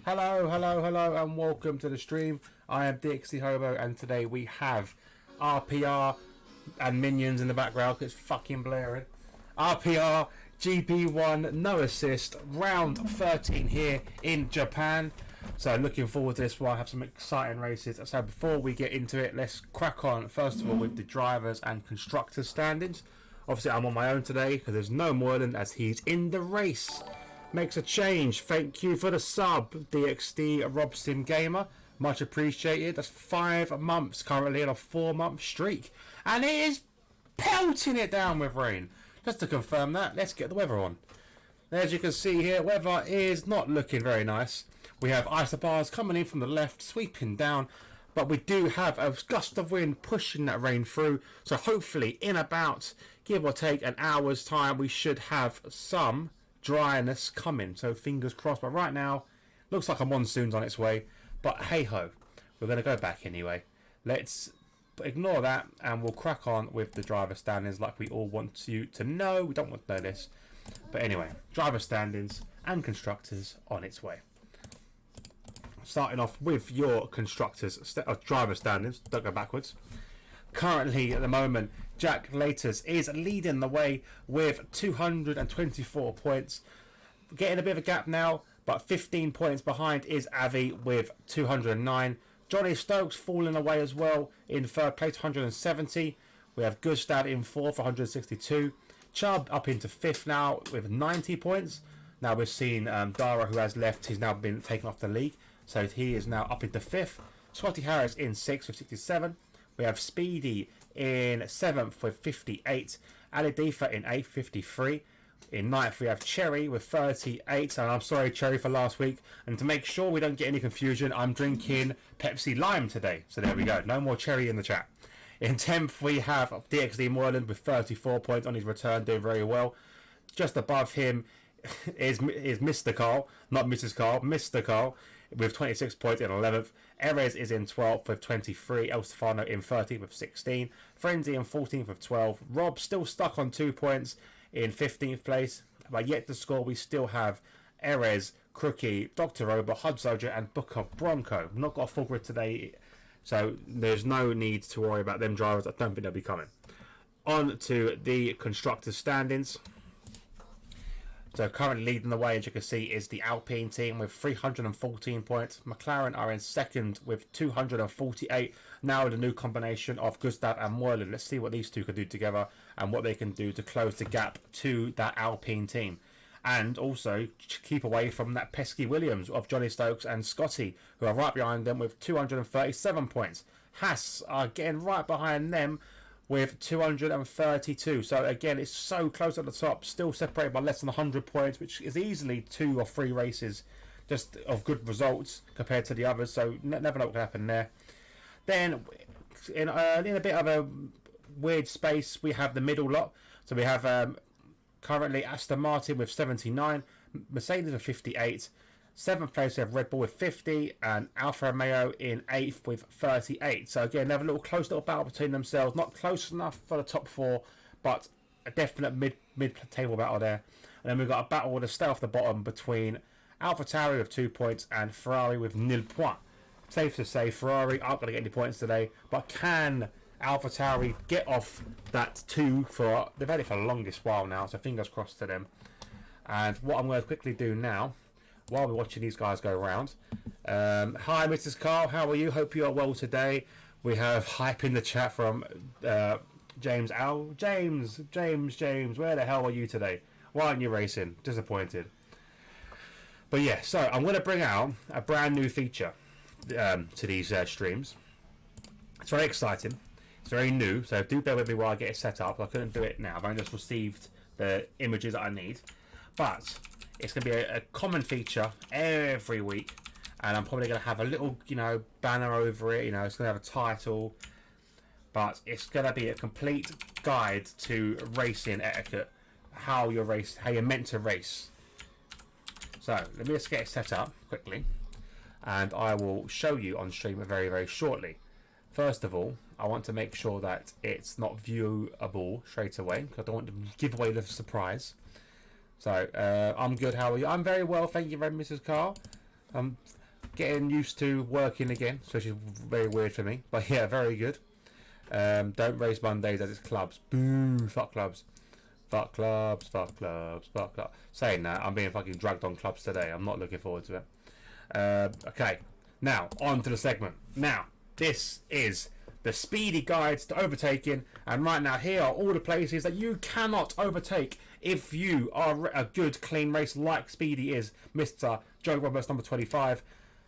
Hello, hello, hello, and welcome to the stream. I am Dixie Hobo, and today we have RPR and minions in the background. It's fucking blaring. RPR, GP1, no assist, round 13 here in Japan. So looking forward to this one. I have some exciting races. So before we get into it, let's crack on first of all with the drivers and constructors standings. Obviously I'm on my own today because there's no Moreland as he's in the race. Makes a change. Thank you for the sub, DXD Robson Gamer. Much appreciated. That's 5 months currently on a 4-month streak. And it is pelting it down with rain. Just to confirm that, let's get the weather on. As you can see here, weather is not looking very nice. We have isobars coming in from the left, sweeping down. But we do have a gust of wind pushing that rain through. So hopefully in about, give or take, an hour's time, we should have some dryness coming, so fingers crossed. But right now looks like a monsoon's on its way, but hey ho, we're going to go back anyway. Let's ignore that and we'll crack on with the driver standings like we all want you to know. We don't want to know this, but anyway, driver standings and constructors on its way. Starting off with your constructors driver standings, don't go backwards. Currently at the moment, Jack Laters is leading the way with 224 points. Getting a bit of a gap now, but 15 points behind is Avi with 209. Johnny Stokes falling away as well in third place, 170. We have Gustav in fourth, 162. Chubb up into fifth now with 90 points. Now we've seen Dara, who has left, he's now been taken off the league, so he is now up into fifth. Scotty Harris in sixth with 67. We have Speedy in 7th with 58. Ali Defa in 8th, 53. In 9th we have Cherry with 38. And I'm sorry, Cherry, for last week. And to make sure we don't get any confusion, I'm drinking Pepsi Lime today. So there we go. No more Cherry in the chat. In 10th we have DXD Moreland with 34 points on his return, doing very well. Just above him is Mr. Carl, not Mrs. Carl, Mr. Carl, with 26 points in 11th. Erez is in 12th with 23. El Stefano in 13th with 16. Frenzy in 14th with 12. Rob still stuck on 2 points in 15th place. But yet to score, we still have Erez, Crookie, Dr. Robo, Hud Soldier, and Booker Bronco. Not got a full grid today, so there's no need to worry about them drivers. I don't think they'll be coming. On to the constructors' standings. So currently leading the way, as you can see, is the Alpine team with 314 points. McLaren are in second with 248. Now the new combination of Gustav and Moreland. Let's see what these two can do together and what they can do to close the gap to that Alpine team. And also keep away from that pesky Williams of Johnny Stokes and Scotty, who are right behind them with 237 points. Haas are getting right behind them with 232. So again, it's so close at the top, still separated by less than 100 points, which is easily 2 or 3 races just of good results compared to the others. So never know what can happen there. Then in a bit of a weird space, we have the middle lot. So we have currently Aston Martin with 79, Mercedes with 58. 7th place we have Red Bull with 50 and Alfa Romeo in 8th with 38. So again, they have a little close little battle between themselves. Not close enough for the top 4, but a definite mid table battle there. And then we've got a battle to stay off the bottom between AlphaTauri with 2 points and Ferrari with 0 points. Safe to say Ferrari aren't going to get any points today, but can AlphaTauri get off that 2 for... They've had it for the longest while now, so fingers crossed to them. And what I'm going to quickly do now, while we're watching these guys go around. Hi, Mrs. Carl. How are you? Hope you are well today. We have hype in the chat from James Al. James, where the hell are you today? Why aren't you racing? Disappointed. But yeah, so I'm going to bring out a brand new feature to these streams. It's very exciting. It's very new, so do bear with me while I get it set up. I couldn't do it now. I've only just received the images that I need. But it's going to be a common feature every week, and I'm probably going to have a little, banner over it. It's going to have a title, but it's going to be a complete guide to racing etiquette, how you're meant to race. So let me just get it set up quickly, and I will show you on stream very, very shortly. First of all, I want to make sure that it's not viewable straight away, because I don't want to give away the surprise. So, I'm good, how are you? I'm very well, thank you very much, Mrs. Carl. Getting used to working again, which is very weird for me. But yeah, very good. Don't race Mondays as it's clubs. Boo, fuck clubs. Fuck clubs, fuck clubs, fuck clubs. Saying that, I'm being fucking dragged on clubs today. I'm not looking forward to it. Okay, now, on to the segment. Now, this is the speedy guides to overtaking. And right now, here are all the places that you cannot overtake if you are a good, clean race like Speedy is, Mr. Joe Roberts, number 25.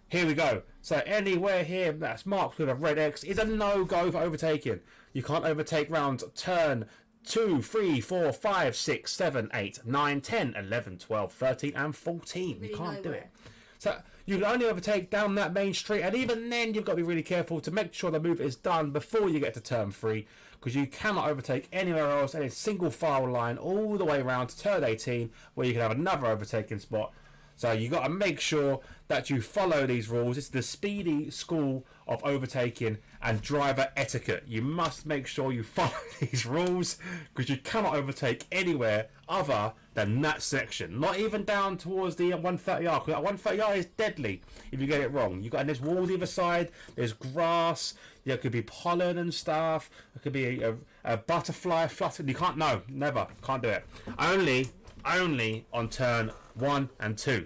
Here we go. So anywhere here that's marked with a red X is a no-go for overtaking. You can't overtake round turn 2, 3, 4, 5, 6, 7, 8, 9, 10, 11, 12, 13 and 14. You can't do it. So you can only overtake down that main street, and even then you've got to be really careful to make sure the move is done before you get to turn 3, because you cannot overtake anywhere else in a single file line all the way around to turn 18 where you can have another overtaking spot. So you got to make sure that you follow these rules. It's the Speedy school of overtaking and driver etiquette. You must make sure you follow these rules, because you cannot overtake anywhere other than that section. Not even down towards the 130R, because that 130R is deadly if you get it wrong. You got, and there's walls either side, there's grass, there could be pollen and stuff, there could be a butterfly fluttering. You can't, no, never, can't do it. Only on turn 1 and 2.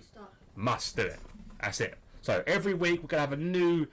Must do it. That's it. So every week we're gonna have a new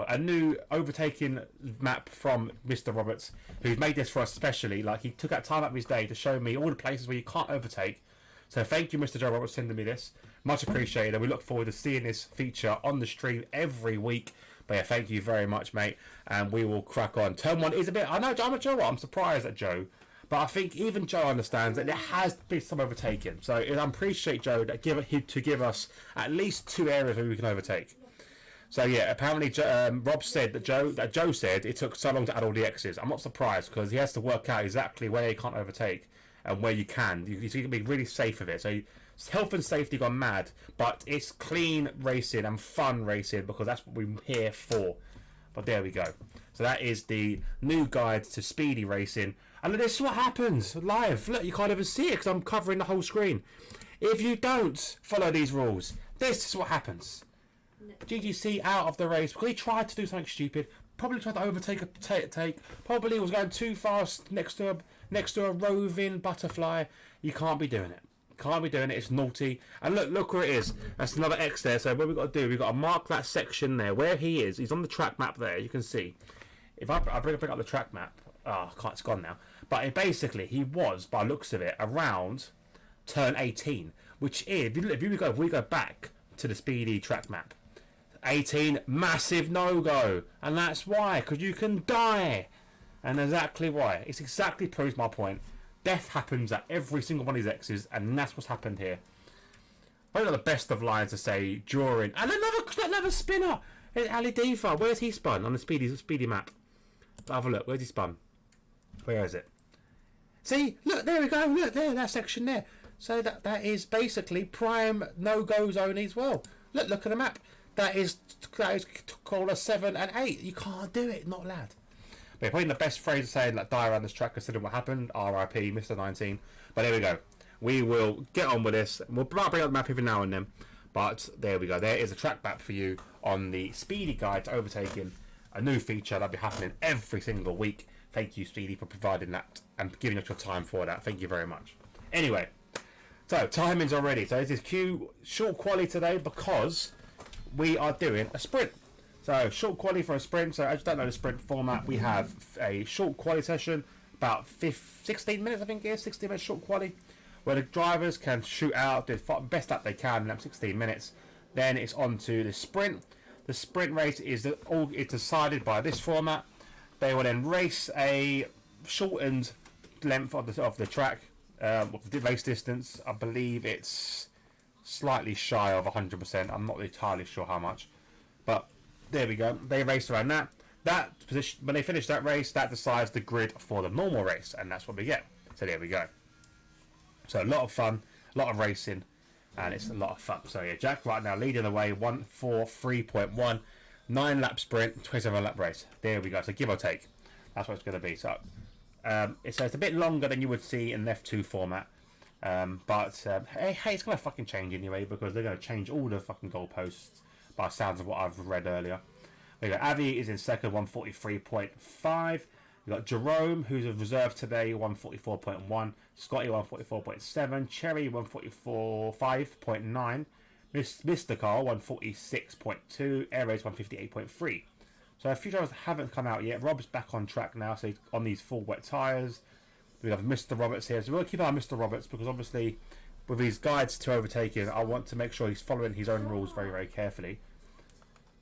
a new overtaking map from Mr. Roberts, who's made this for us specially. Like, he took out time out of his day to show me all the places where you can't overtake. So thank you, Mr. Joe Roberts, for sending me this. Much appreciated, and we look forward to seeing this feature on the stream every week. But yeah, thank you very much, mate. And we will crack on. Turn 1 is a bit. I know, I'm surprised at Joe. But I think even Joe understands that there has been some overtaking. So I appreciate Joe that to give us at least 2 areas where we can overtake. So yeah, apparently Rob said that Joe said it took so long to add all the X's. I'm not surprised, because he has to work out exactly where you can't overtake and where you can. You can be really safe with it. So health and safety gone mad, but it's clean racing and fun racing, because that's what we're here for. But there we go. So that is the new guide to speedy racing. And this is what happens live. Look, you can't even see it because I'm covering the whole screen. If you don't follow these rules, this is what happens. No. GGC out of the race because he tried to do something stupid. Probably tried to overtake a take. Probably was going too fast next to a roving butterfly. You can't be doing it. Can't be doing it. It's naughty. And look where it is. That's another X there. So what we've got to do, we've got to mark that section there where he is. He's on the track map there. You can see. If I bring up the track map, it's gone now. But basically, he was, by looks of it, around turn 18, which is, if we go back to the speedy track map, 18, massive no-go. And that's why, because you can die. And exactly why. It exactly proves my point. Death happens at every single one of these X's, and that's what's happened here. Probably not the best of lines to say during. And another spinner! Ali Diva, where's he spun on the speedy map? Have a look, where's he spun? Where is it? See, look, there we go, look there, that section there. So that is basically prime no-go zone as well. Look at the map. That is called a 7 and 8. You can't do it, not allowed. But probably the best phrase to say, like, die around this track considering what happened. RIP, Mr. 19. But there we go. We will get on with this. We'll bring up the map every now and then. But there we go. There is a track map for you on the Speedy Guide to Overtaking. A new feature that'll be happening every single week. Thank you, Speedy, for providing that and giving us your time for that. Thank you very much. Anyway, so timing's already. So this is short quali today because we are doing a sprint. So short quali for a sprint. So as you don't know the sprint format, we have a short quali session, about 16 minutes I think it is, 16 minutes short quali, where the drivers can shoot out the best lap they can in that 16 minutes. Then it's on to the sprint. The sprint race is decided by this format. They will then race a shortened length of the track, with the race distance. I believe it's slightly shy of 100%. I'm not entirely sure how much, but there we go. They race around that. That position, when they finish that race, that decides the grid for the normal race, and that's what we get. So there we go. So a lot of fun, a lot of racing, and it's a lot of fun. So yeah, Jack right now leading the way, 1:43.1, 9-lap sprint, 27-lap race. There we go. So give or take, that's what it's going to be. So it's a bit longer than you would see in an F2 format, Hey, it's gonna fucking change anyway because they're gonna change all the fucking goalposts by sounds of what I've read earlier. We got Avi is in second, 143.5. We got Jerome, who's a reserve today, 144.1. Scotty, 144.7. Cherry, 144.5.9. Mr. Carl, 146.2. Airways, 158.3. So a few drivers haven't come out yet. Rob's back on track now, so he's on these full wet tyres. We have Mr. Roberts here, so we'll keep an eye on Mr. Roberts because obviously with his guides to overtaking, I want to make sure he's following his own rules very, very carefully.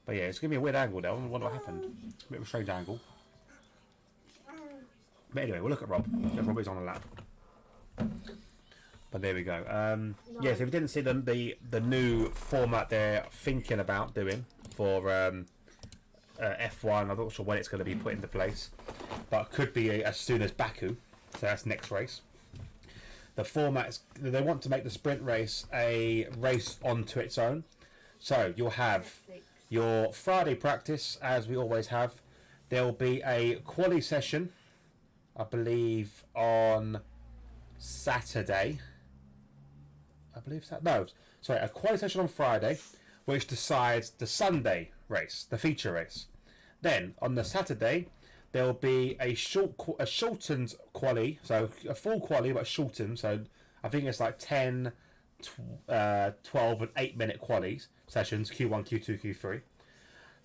But yeah, it's going to be a weird angle there. I wonder what happened. It's a bit of a strange angle. But anyway, we'll look at Rob. Yeah, Rob is on a lap. But there we go. Yeah, so if you didn't see the new format they're thinking about doing for F1, I'm not sure when it's going to be put into place. But it could be as soon as Baku. So that's next race. The format is, they want to make the sprint race a race onto its own. So you'll have your Friday practice, as we always have. There will be a quali session, I believe, on Saturday. A quali session on Friday, which decides the Sunday race, the feature race. Then on the Saturday, there will be a shortened quali, so a full quali but shortened. So I think it's like 10, 12 and 8 minute qualies sessions, Q1, Q2, Q3.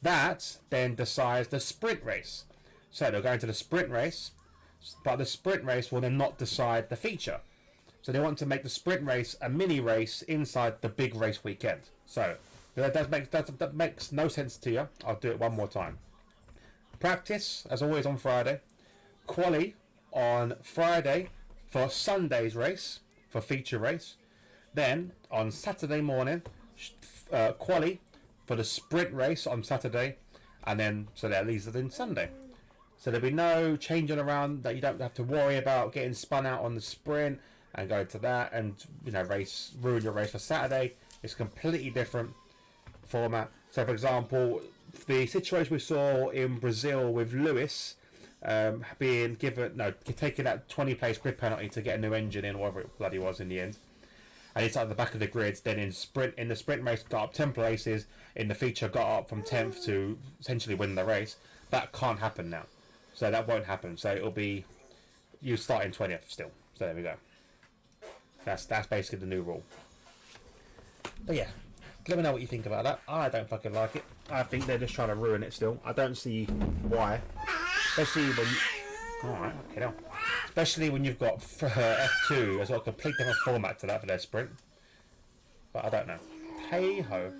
That then decides the sprint race. So they'll go into the sprint race, but the sprint race will then not decide the feature. So they want to make the sprint race a mini race inside the big race weekend. So that makes no sense to you. I'll do it one more time. Practice, as always, on Friday. Quali on Friday for Sunday's race, for feature race. Then on Saturday morning, quali for the sprint race on Saturday. And then, so that leaves it in Sunday. So there'll be no changing around, that you don't have to worry about getting spun out on the sprint and go to that and, you know, ruin your race for Saturday. It's a completely different format. So, for example, the situation we saw in Brazil with Lewis taking that 20-place grid penalty to get a new engine in, whatever it bloody was in the end. And he's at the back of the grids. Then in the sprint race, got up 10 places. In the feature, got up from 10th to essentially win the race. That can't happen now. So that won't happen. So it'll be you starting 20th still. So there we go. That's basically the new rule. But yeah, let me know what you think about that. I don't fucking like it. I think they're just trying to ruin it still. I don't see why. Especially when alright, okay now. Especially when you've got F2 as well, a complete different format to that for their sprint. But I don't know. Hey ho.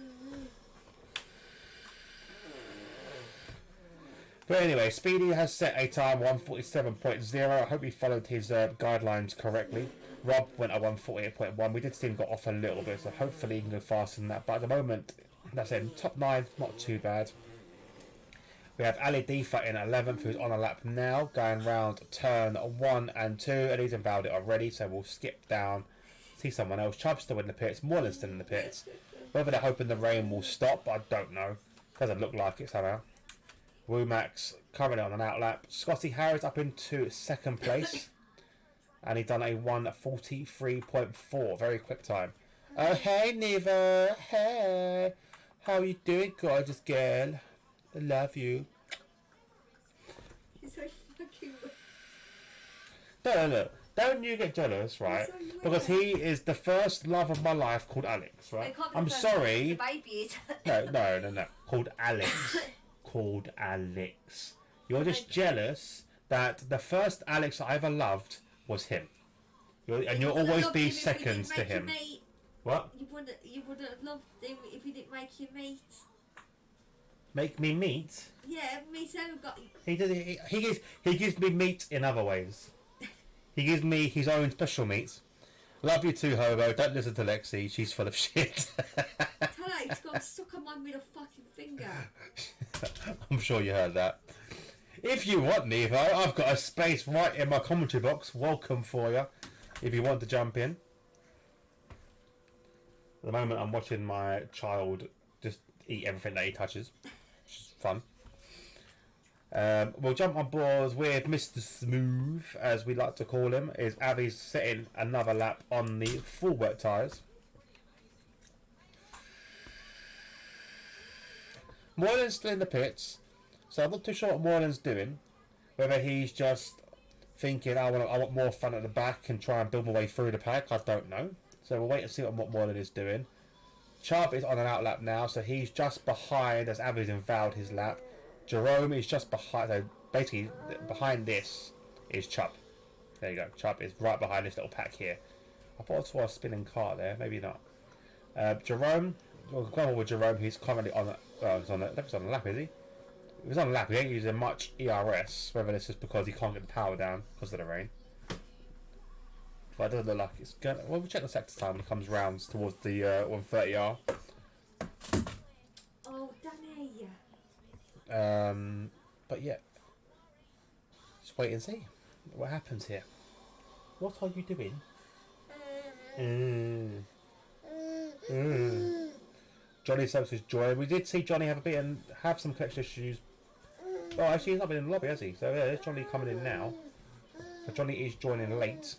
But anyway, Speedy has set a time 147.0. I hope he followed his guidelines correctly. Rob went at 148.1. We did see him got off a little bit, so hopefully he can go faster than that. But at the moment, that's it. Top 9, not too bad. We have Ali Defa in 11th, who's on a lap now, going round turn 1 and 2. And he's invalid it already, so we'll skip down. See someone else. Chubb's still in the pits. Moreland's still in the pits. Whether they're hoping the rain will stop, I don't know. Doesn't look like it somehow. Womax currently on an outlap. Scotty Harris up into 2nd place. And he done a 1:43.4. Very quick time. Oh, hey, Neva. Hey. How you doing, gorgeous girl? I love you. You're so fucking No. Don't you get jealous, right? So because he is the first love of my life called Alex, right? I'm sorry. The babies. No. Called Alex. Called Alex. You're just jealous that the first Alex I ever loved was him. And you'll always be seconds to him. What? You wouldn't have loved him if he didn't make you meat. Make me meat? Yeah, me so got. He gives me meat in other ways. He gives me his own special meat. Love you too, Hobo. Don't listen to Lexi. She's full of shit. Tell her he's got to suck on mine with a fucking finger. I'm sure you heard that. If you want, Nevo, I've got a space right in my commentary box. Welcome for you. If you want to jump in. At the moment, I'm watching my child just eat everything that he touches. Which is fun. We'll jump on board with Mr. Smooth, as we like to call him. Is Avi's setting another lap on the full wet tyres. Moylan's still in the pits, so I'm not too sure what Moylan's doing. Whether he's just thinking, I want more fun at the back and try and build my way through the pack, I don't know. So we'll wait and see what Moylan is doing. Chubb is on an out lap now, so he's just behind as Avi's invalid his lap. Jerome is just behind, so basically behind this is Chubb. There you go, Chubb is right behind this little pack here. I thought I saw a spinning car there, maybe not. Jerome, we'll go on with Jerome, he's currently on he's on the lap, is he? If he's on the lap, he ain't using much ERS, whether this is because he can't get the power down because of the rain. But it doesn't look like it's going to... Well, we'll check the sector time when it comes round towards the 130R. Oh, Danny! But yeah. Just wait and see what happens here. What are you doing? Johnny services joy. We did see Johnny have some connection issues. Oh, actually, he's not been in the lobby, has he? So yeah, there's Johnny coming in now. So Johnny is joining late.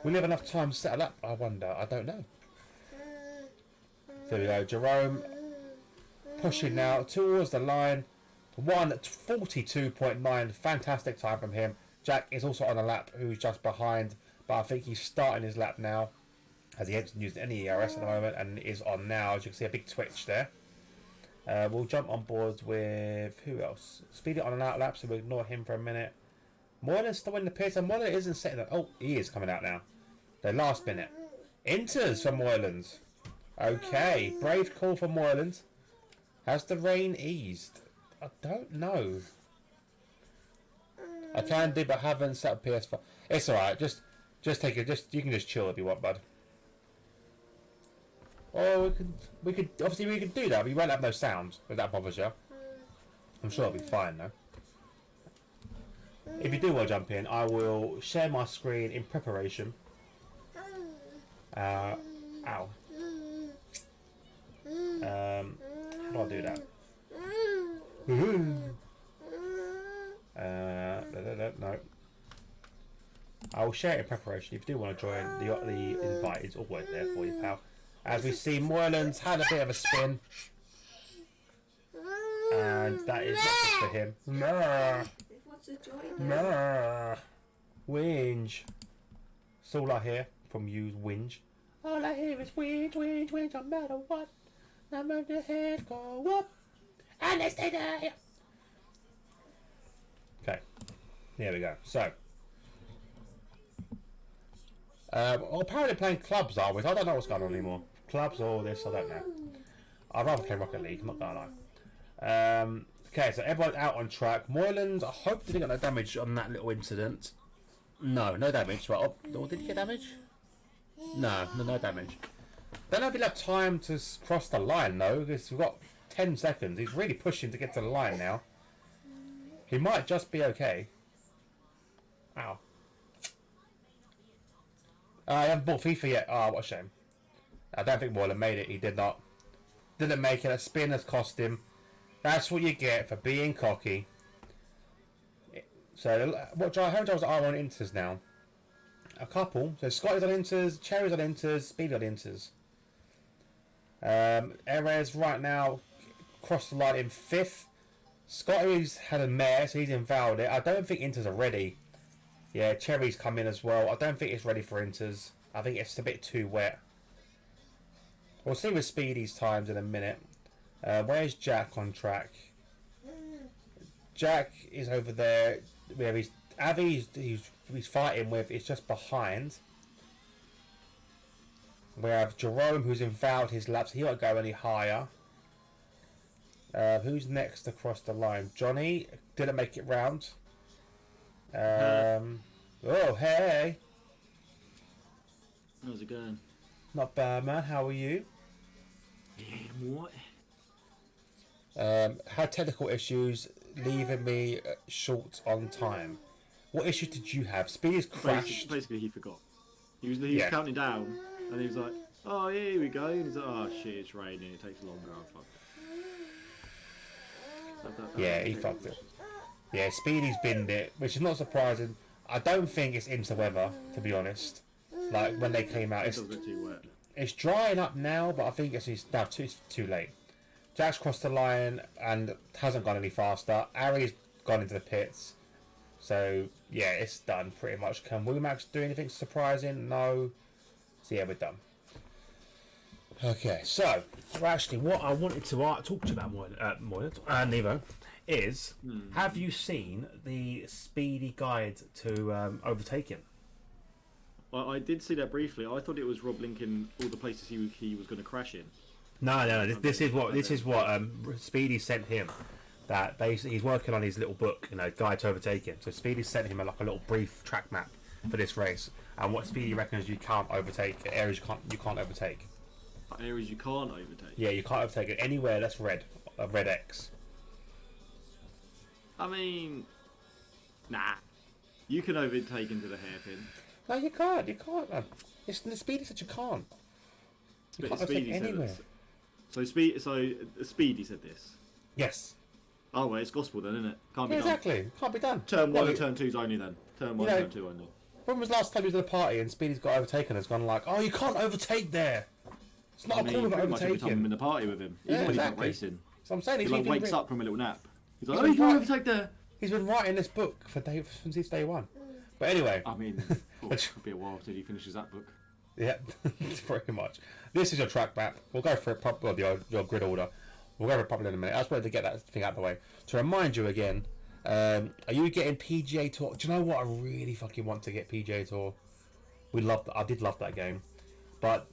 Will we have enough time to settle up? I wonder. I don't know. There we go. Jerome pushing now towards the line. 1:42.9. Fantastic time from him. Jack is also on a lap, who's just behind, but I think he's starting his lap now, as he hasn't used any ERS at the moment and is on now. As you can see, a big twitch there. We'll jump on board with who else? Speedy on an out lap, so we'll ignore him for a minute. Moylan's still in the pits, and Moylan isn't setting up. Oh, he is coming out now. The last minute. Inters for Moylan's. Okay, brave call for Moylan's. Has the rain eased? I don't know. I can do, but haven't set up PS5. It's alright. Just take it. You can just chill if you want, bud. Or we could obviously we could do that. But you won't have no sound if that bothers you. I'm sure it'll be fine though. If you do want to jump in, I will share my screen in preparation. Ow. How do I do that? No. I will share it in preparation. If you do want to join, the invite is always there for you, pal. As we see, Moylan's had a bit of a spin. And that is not good for him. No. No. Whinge. That's all I hear from you, whinge. All I hear is whinge, whinge, whinge, no matter what. No matter the head go up. And they stay there. Okay. Here we go. So. Apparently playing clubs are we? I don't know what's going on anymore. Clubs or this, I don't know. I'd rather play Rocket League, not gonna lie. Okay, so everyone's out on track. Moylan's, I hope didn't get no damage on that little incident. No damage. But, oh, did he get damage? No damage. Don't know if he'll have time to cross the line though, because we've got 10 seconds. He's really pushing to get to the line now. He might just be okay. Ow. I haven't bought FIFA yet. Oh, what a shame. I don't think Moylan made it. He did not. Didn't make it. A spin has cost him. That's what you get for being cocky. So, how many drivers are on Inters now? A couple. So, Scotty's on Inters, Cherry's on Inters, Speedy on Inters. Erez right now crossed the line in 5th. Scotty's had a mare, so he's invalid it. I don't think Inters are ready. Yeah, Cherry's come in as well. I don't think it's ready for Inters. I think it's a bit too wet. We'll see with Speedy's times in a minute. Where's Jack on track? Jack is over there. Where he's fighting with is just behind. We have Jerome, who's invalid his laps. He won't go any higher. Who's next across the line? Johnny didn't make it round. Oh, hey. How's it going? Not bad, man. How are you? Yeah, what? Had technical issues, leaving me short on time. What issue did you have? Speedy's crashed. Basically, he forgot. He was counting down, and he was like, "Oh, yeah, here we go." And he's like, "Oh shit, it's raining. It takes longer." Oh, fuck. Yeah, he fucked it. Yeah, Speedy's binned it, which is not surprising. I don't think it's into weather, to be honest. Like when they came out, It does get too wet. it's drying up now, but I think it's too late. Jack's crossed the line and hasn't gone any faster. Ari's gone into the pits. So, yeah, it's done pretty much. Can Womax do anything surprising? No. So, yeah, we're done. Okay, so, well, actually, what I wanted to talk to you about, Nevo, is have you seen the Speedy Guide to Overtaking? I did see that briefly. I thought it was Rob linking all the places he was going to crash in. No. This is what Speedy sent him. That basically he's working on his little book, Guide to Overtaking. So Speedy sent him a little brief track map for this race, and what Speedy reckons you can't overtake, areas you can't overtake. Areas you can't overtake. Yeah, you can't overtake it anywhere that's red, a red X. I mean, nah. You can overtake into the hairpin. No, you can't. You can't. Man. It's the Speedy said you can't. You can't overtake anywhere. So Speedy said this. Yes. Oh well, it's gospel then, isn't it? Can't be Yeah, done. exactly. Can't be done. Turn 1 and Turn 2's only then. Turn 1 know, Turn 2 only. When was the last time he was at a party and Speedy's got overtaken and has gone like, oh, you can't overtake there. It's not a call about pretty much every time I'm overtaking. in the party with him. Yeah, Even when he's not exactly. racing. So I'm saying He he's wakes up from a little nap. He's like, He's oh, you been can right- overtake there. He's been writing this book since day one. But anyway, I mean, it'll be a while till he finishes that book. yeah, pretty much. This is your track map. We'll go for it properly, your grid order. We'll go for it properly in a minute. I just wanted to get that thing out of the way. To remind you again, are you getting PGA Tour? Do you know what I really fucking want to get PGA Tour? I did love that game, but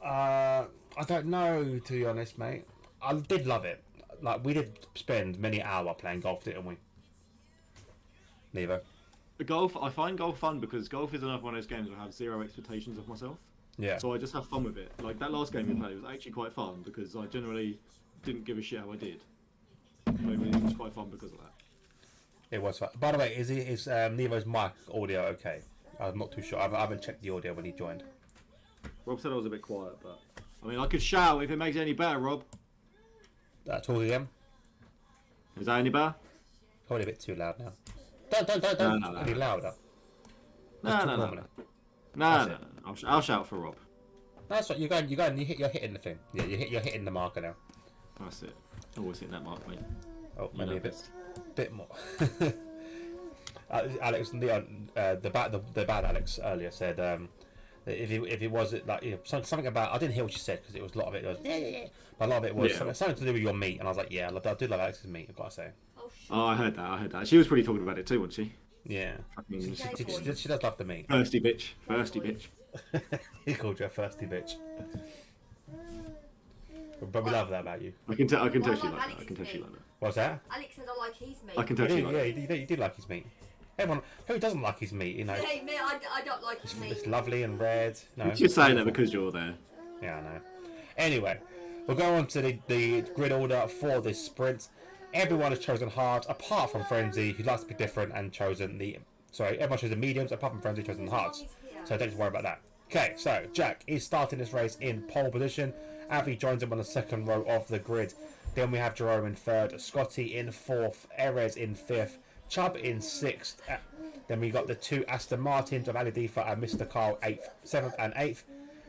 I don't know, to be honest, mate. I did love it. Like we did spend many hours playing golf, didn't we? Neither. Golf, I find golf fun because golf is another one of those games where I have zero expectations of myself. Yeah. So I just have fun with it. Like that last game we played was actually quite fun because I generally didn't give a shit how I did. But it was quite fun because of that. It was fun. By the way, is Nevo's mic audio okay? I'm not too sure. I haven't checked the audio when he joined. Rob said I was a bit quiet, but I mean I could shout if it makes it any better, Rob. Talk again. Is that any better? Probably a bit too loud now. Don't No. any louder. No. I'll shout for Rob. That's what you're you're hitting the thing. Yeah, you're hitting the marker now. That's it. Always hitting that mark, mate. Oh, You maybe know a this. bit more. Alex, Leon, the bad Alex earlier said that if it was like something about, I didn't hear what she said because it was a lot of it was but a lot of it was something to do with your meat, and I was like, yeah, I do love Alex's meat, I've got to say. Oh, I heard that. She was pretty talking about it too, wasn't she? Yeah, Fucking she does love the meat. thirsty bitch. He called you a thirsty bitch. But we love that about you. I can tell she like like that. Alex's I can tell she meat. like that. What's that? Alex said I like his meat. I can tell she like that. You do like his meat. Everyone who doesn't like his meat, Hey, me, I don't like his meat. it's lovely and red. No, You're just saying that because you're there. Yeah, I know. Anyway, we'll go on to the grid order for this sprint. Everyone has chosen hards, apart from Frenzy, who likes to be different and chosen everyone chosen mediums, apart from Frenzy, chosen hards. So don't worry about that. Okay, so Jack is starting this race in pole position. Avi joins him on the second row of the grid. Then we have Jerome in third, Scotty in fourth, Erez in fifth, Chubb in sixth. Then we got the two Aston Martins of Ali Difa and Mr. Carl 7th and 8th.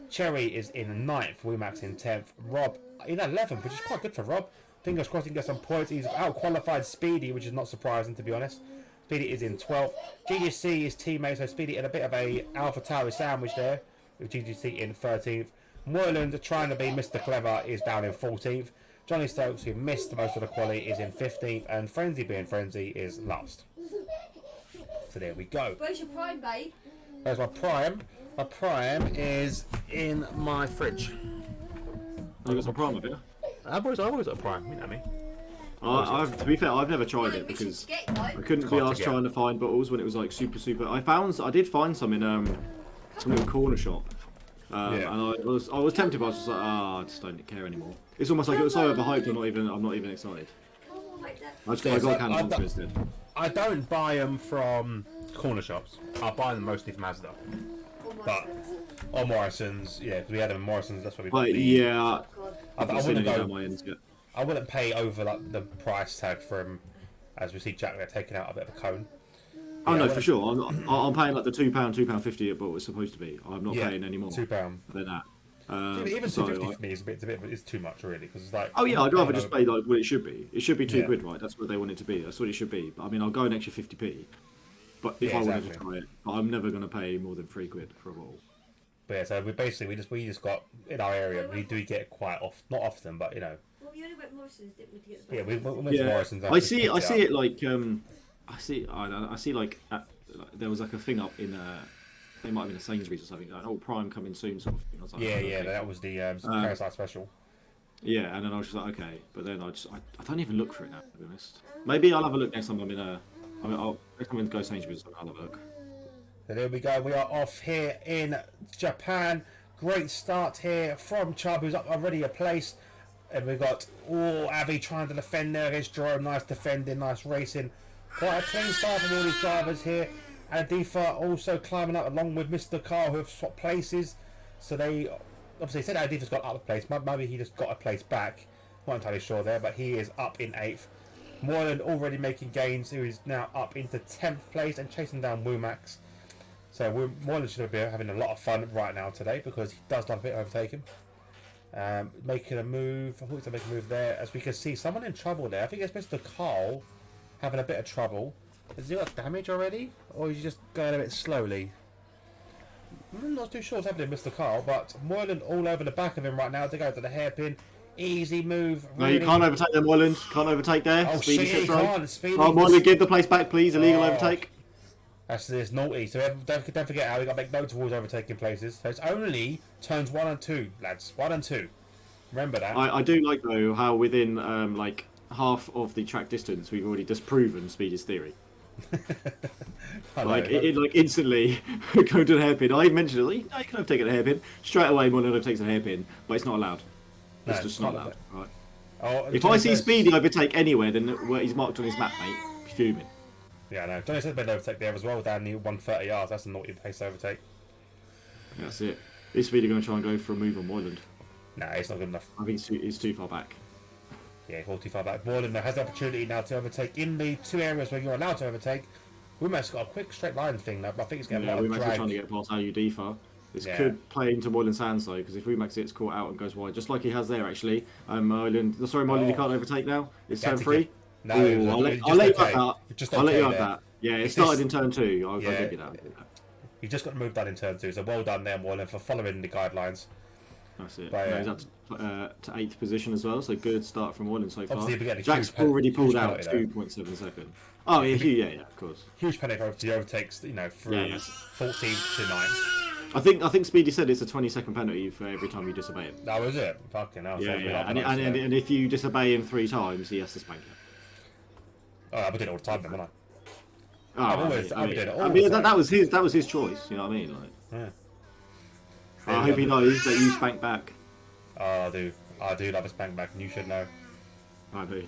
Cherry is in 9th, Wimax in 10th, Rob in 11th, which is quite good for Rob. Fingers crossed he can get some points. He's out-qualified Speedy, which is not surprising, to be honest. Speedy is in 12th. GGC is teammate, so Speedy in a bit of a Alpha Tower sandwich there, with GGC in 13th. Moyland, trying to be Mr. Clever, is down in 14th. Johnny Stokes, who missed most of the quali, is in 15th. And Frenzy being Frenzy is last. So there we go. Where's your prime, babe? There's my prime. My prime is in my fridge. You got some prime of it? I've always got a prime, you know me. To be fair, I've never tried No, it we should because get one. I couldn't be Hard to asked get. trying to find bottles when it was like super. I did find some in some little corner shop. Yeah. And I was tempted, but I was just like, I just don't care anymore. It's almost like it was so overhyped. I'm not even excited. Come on, like that. I got a can of Monster instead. I don't buy them from corner shops. I buy them mostly from Asda. But or Morrison's, yeah, because we had them in Morrison's. That's why we. But yeah, I I've wouldn't go go. my ends yet. I wouldn't pay over like the price tag for him, as we see Jack there taking out a bit of a cone. Oh Yeah, no, for sure. I'm paying like the £2 it's supposed to be. I'm not paying any more £2. than that. Even So, 250 for me is it's too much really because it's like. oh yeah, I'm I'd rather paying just over- pay like what it should be. It should be two Yeah. quid, right? That's what they want it to be. That's what it should be. But I mean, I'll go an extra 50p. But if Yeah, I wanted to exactly. try it, but I'm never going to pay more than £3 for a bottle. But yeah, so we just got in our area. We do get it quite not often, but you know. Well, we only went to Morrison's, didn't we, to get the Yeah, we bottles? went to Morrison's. I see. picked I it see up. it like I see like there was like a thing up in it might have been a Sainsbury's or something. Like, oh, Prime coming soon, sort of thing. I was like, Yeah, oh, yeah, okay. that was the Parasite special. Yeah, and then I was just like, okay, but then I don't even look for it now, to be honest. Maybe I'll have a look next time I'm in a. Next time I go to Sainsbury's, I'll have a look. So there we go. We are off here in Japan. Great start here from Chubb, who's up already a place. And we've got Avi trying to defend there against Jerome. Nice defending, nice racing. Quite a clean start from all these drivers here. And Adifa also climbing up along with Mr. Carl, who have swapped places. So they obviously said Adifa's got up a place. Maybe he just got a place back. Not entirely sure there, but he is up in 8th. Moreland already making gains, who is now up into 10th place and chasing down Wumax. So Moreland should be having a lot of fun right now today because he does love a bit of overtaking. Making a move. I thought he was making a move there. As we can see, someone in trouble there. I think it's Mr. Carl having a bit of trouble. Has he got damage already? Or is he just going a bit slowly? I'm not too sure what's happening, Mr. Carl, but Moreland all over the back of him right now to go to the hairpin. Easy move. No, you can't overtake them, Moreland. Can't overtake there. Oh, Speedy shit, he slip road. can't. Speedy. Oh, Moreland, give the place back, please. Illegal Oh. overtake. That's naughty. So don't forget how we got to make note towards overtaking places. So it's only turns 1 and 2, lads. 1 and 2. Remember that. I do like though how within like half of the track distance we've already disproven Speedy's theory. Like it like instantly go to the hairpin. I mentioned it. Like, no, you can overtake at the hairpin straight away. Moreland overtakes a hairpin, but it's not allowed. It's No, just it's not not allowed. Right. Oh, If I see Speedy overtake anywhere, then where he's marked on his map, mate, fuming. Yeah, no. Johnny said made an overtake there as well, down the 130 yards. That's a naughty pace to overtake. That's it. Is Speedy going to try and go for a move on Moreland? Nah, it's not good enough. I think it's too far back. Yeah, 45 back. Moreland has the opportunity now to overtake in the 2 areas where you're allowed to overtake. Wuma's got a quick straight line thing now, but I think it's getting a Yeah, lot of Wumax is drag. trying to get past Ayudifa. This Yeah. could play into Moreland's hands though, because if Wumax gets caught out and goes wide, just like he has there actually, Moreland. Sorry, Moreland, you Oh. can't overtake now. It's You have turn to 3. give- No, it was I'll let just you okay. have that. Just I'll let you okay have there. that. Yeah, it It's started just- in turn 2. I'll Yeah. give you that. You just got to move that in turn 2, so well done there, Moreland, for following the guidelines. That's it. But, No, he's up to 8th position as well, so good start from Moreland so far. Obviously, we get a Jack's huge already huge pulled out penalty, though. 2.7 seconds. Oh, yeah, of course. Huge panic over the overtakes, through Yeah. 14th to 9th. I think Speedy said it's a 20-second penalty for every time you disobey him. That was it. Fucking hell. Yeah. And if you disobey him 3 times, he has to spank you. Oh, I did it all the time, then, wouldn't Oh, I've always done it all I the mean, time. that was his choice. You know what I mean? Like, I? Yeah. I hope he knows that you spank back. Oh, I do love a spank back, and you should know. I do.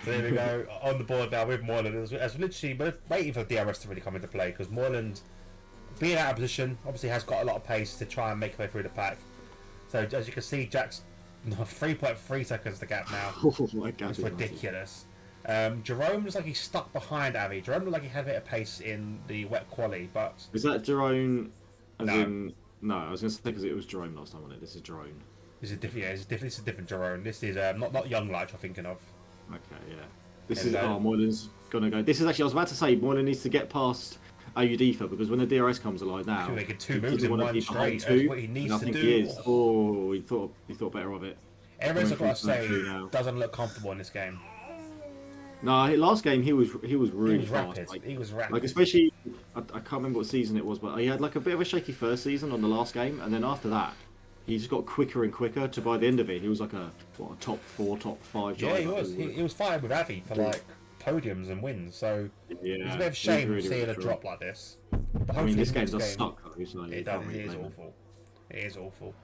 So there we go, on the board now with Moreland. As literally, we're waiting for DRS to really come into play, because Moreland, being out of position, obviously has got a lot of pace to try and make his way through the pack. So as you can see, Jack's 3.3 seconds the gap now. Oh my God, It's ridiculous. Jerome looks like he's stuck behind Avi. Jerome looked like he had a bit of pace in the wet quali, but Is that Jerome? As No. in, no, I was going to say because it was Jerome last time on it. This is Jerome. this is different. Yeah, this is a different Jerome. This is not Young Light you're thinking of. Okay, yeah. This There is we go. Moreland's gonna go. This is actually I was about to say Moreland needs to get past Ayudifa because when the DRS comes alive now, He's making 2 he moves doesn't in wanna one be behind straight. That's 2, what he needs and I to think do. he is. Oh, he thought better of it. Everyone's got to Coming say through now. doesn't look comfortable in this game. No, last game he was really He was fast. rapid. He was rapid. Like especially, I can't remember what season it was, but he had like a bit of a shaky first season on the last game, and then after that, he just got quicker and quicker. To by the end of it, he was like a top 4, top 5 Yeah, he driver. was. He was fighting with Avi for like podiums and wins. So Yeah, it's a bit of a he's shame really, seeing really a strong. drop like this. But I mean, hopefully this the game next does suck though, so you It can't does. really It is blame him. awful. It is awful.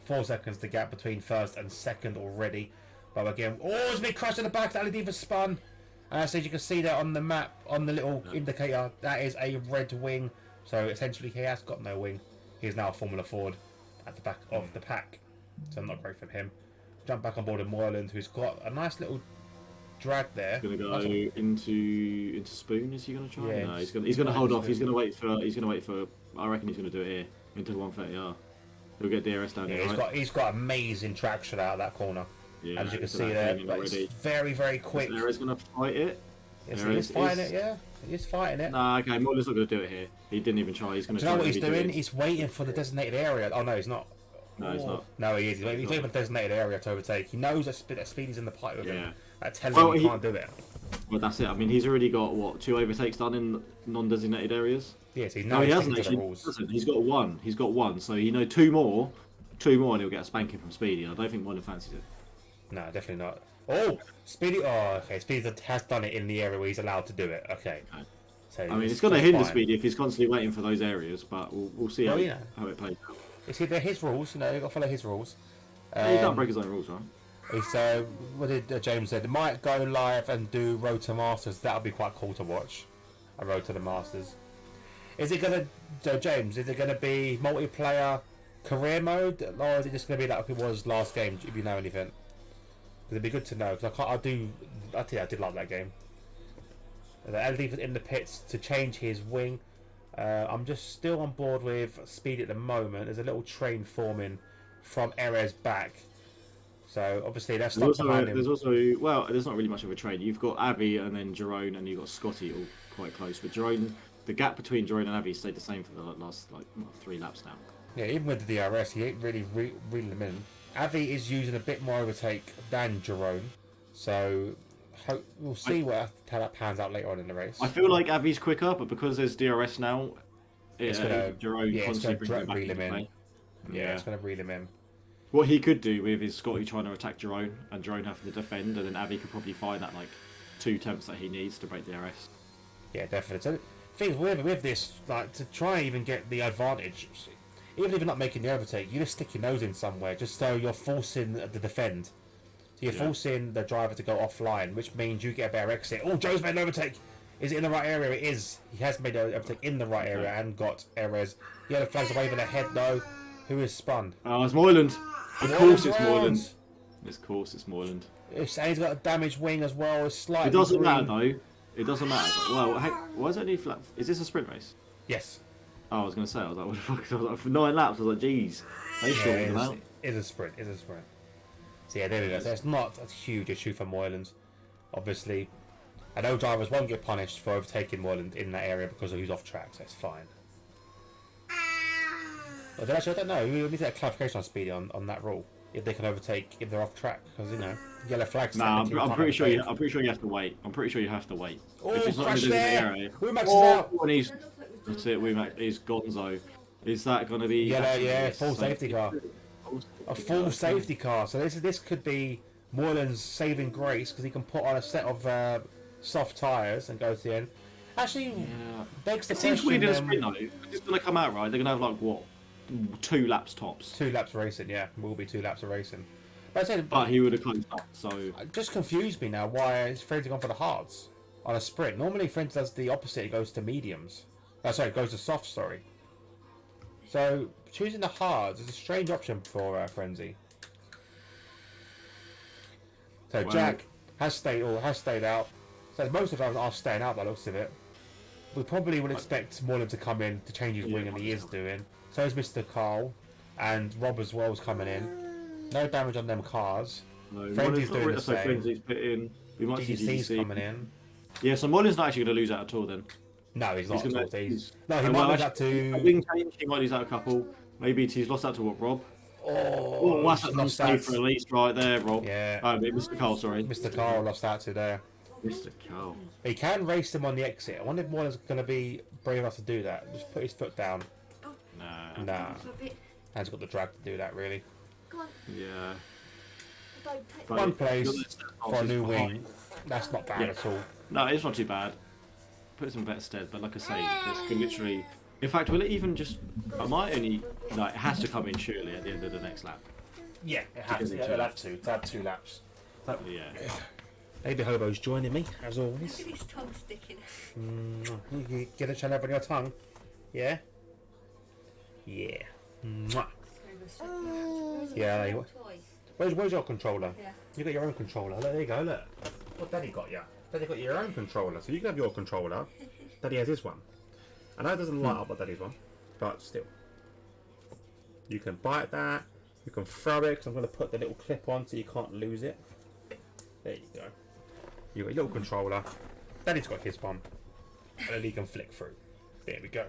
4 seconds the gap between first and second already. But again, it's been crashed in the back. That Diva spun. And so as you can see there on the map, on the little indicator, that is a red wing. So essentially, he has got no wing. He is now a Formula Ford at the back of the pack. So not great for him. jump back on board with Moreland, who's got a nice little drag there. He's gonna go into Spoon. Is he gonna try? Yeah, No, he's gonna hold off. He's gonna wait for. I reckon he's gonna do it here into 130R. He'll get DRS down Yeah, here. he's got amazing traction out of that corner. Yeah, as you can so see that there, but already. it's very quick. Is gonna fight it. Yes, he is fighting it. Yeah, he is fighting it. Nah, okay, Moreland's not gonna do it here. He didn't even try. He's gonna. Do you know what he's doing? He's waiting for the designated area. Oh no, he's not. No, he's not. No, he is. He's waiting for the designated area to overtake. He knows that Speedy's in the pipe with him. That tells him he can't do it. Well, that's it. I mean, he's already got what 2 overtakes done in non-designated areas. Yes, he's no, he hasn't actually. He's got one. He's got one. So you know, two more, and he'll get a spanking from Speedy. I don't think Moreland fancies it. No, definitely not. Oh, Speedy. Oh, okay. Speedy has done it in the area where he's allowed to do it. Okay. So I mean, it's going to hinder Speedy if he's constantly waiting for those areas, but we'll see how it plays out. You see, they're his rules. You know, you've got to follow his rules. He can't break his own rules, right? He's, what did James said? They might go live and do Road to Masters. That'll be quite cool to watch. A Road to the Masters. Is it gonna, James? Is it gonna be multiplayer career mode, or is it just gonna be like it was last game? If you know anything, it'd be good to know. Because I did like that game. Anything in the pits to change his wing. I'm just still on board with Speed at the moment. There's a little train forming from Erez back. So obviously that's not behind him. There's also, well, there's not really much of a train. You've got Avi and then Jerome, and you've got Scotty all quite close. But Jerome, the gap between Jerome and Avi stayed the same for the last 3 laps now. Yeah, even with the DRS, he ain't really reeling them in. Avi is using a bit more overtake than Jerome, so we'll see how that pans out later on in the race. I feel like Avi's quicker, but because there's DRS now, Jerome constantly brings reel him in. Yeah, it's going to reel him in. What he could do with is Scotty trying to attack Jerome and Jerome having to defend, and then Avi could probably find that 2 attempts that he needs to break DRS. Yeah, definitely. So, things with this, to try and even get the advantage, even if you're not making the overtake, you just stick your nose in somewhere, just so you're forcing the defend. So you're forcing the driver to go offline, which means you get a better exit. Oh, Joe's made an overtake. Is it in the right area? It is. He has made an overtake in the right area and got errors. Yellow flags are waving ahead though. Who is spun? Oh, it's Moreland. Of course it's Moreland. Of course it's Moreland. And he's got a damaged wing as well. It's slightly It doesn't green. matter though. It doesn't matter. Well, why is it only flat? Is this a sprint race? Yes. Oh, I was going to say, I was like, what the fuck? I was like, for 9 laps, I was like, geez. They shortened them out. It's a sprint. So yeah, there we go. So it's not a huge issue for Moreland. Obviously, I know drivers won't get punished for overtaking Moreland in that area because he's off track, so it's fine. But actually, I don't know. We need to get a clarification on Speedy on that rule. If they can overtake if they're off track, because yellow flags. Nah, I'm pretty sure you have to wait. I'm pretty sure you have to wait. Oh, if it's not crash in the there! area, Max is out. And that's it. He's Gonzo. Is that going to be? Yeah, full safety car. A full safety car. So this could be Moreland's saving grace because he can put on a set of soft tyres and go to the end. Actually, begs the question. It seems weird in a sprint though. It's going to come out right. They're going to have 2 laps tops. 2 laps racing, yeah. Will be 2 laps of racing. But he would have closed up, so... It just confused me now why his friends have gone for the hards on a sprint. Normally, friends does the opposite. It goes to mediums. It goes to soft, sorry. So, choosing the hards is a strange option for Frenzy. So, Jack has stayed out. So, most of them are staying out by the looks of it. We probably would expect Moreland to come in to change his wing, and he is doing. So is Mr. Carl, and Rob as well is coming in. No damage on them cars. No, Frenzy's doing the same. Frenzy's put in. We might see GC's GC coming in. Yeah, so Moreland's not actually going to lose out at all then. No, he's not. No, he might lose out to... A wing change, he might lose out a couple. Maybe he's lost out to Rob? Oh, that's a save for at least right there, Rob. Yeah. Mr. Carl, sorry. Mr. Carl lost out to there. Mr. Carl. He can race him on the exit. I wonder if Moreland's going to be brave enough to do that. Just put his foot down. Nah. Has got the drag to do that, really. Go on. Yeah. One place for a new wing. That's not bad at all. No, it's not too bad. Put us in better stead, but like I say, this can literally... In fact, will it even just... I might only... No, it has to come in surely at the end of the next lap. Yeah, it has to. It'll have to. To have 2 laps. Yeah. Baby Hobo's joining me, as always. Look at his tongue sticking. You get a channel up on your tongue. Yeah? Yeah. Mwah. Yeah, Where's your controller? Yeah. You got your own controller. Look, there you go. Look, what Daddy got you. Daddy got your own controller, so you can have your controller. Daddy has his one. I know it doesn't light up like Daddy's one, but still, you can bite that. You can throw it. Because I'm going to put the little clip on so you can't lose it. There you go. You got your little controller. Daddy's got his one, and then he can flick through. There we go.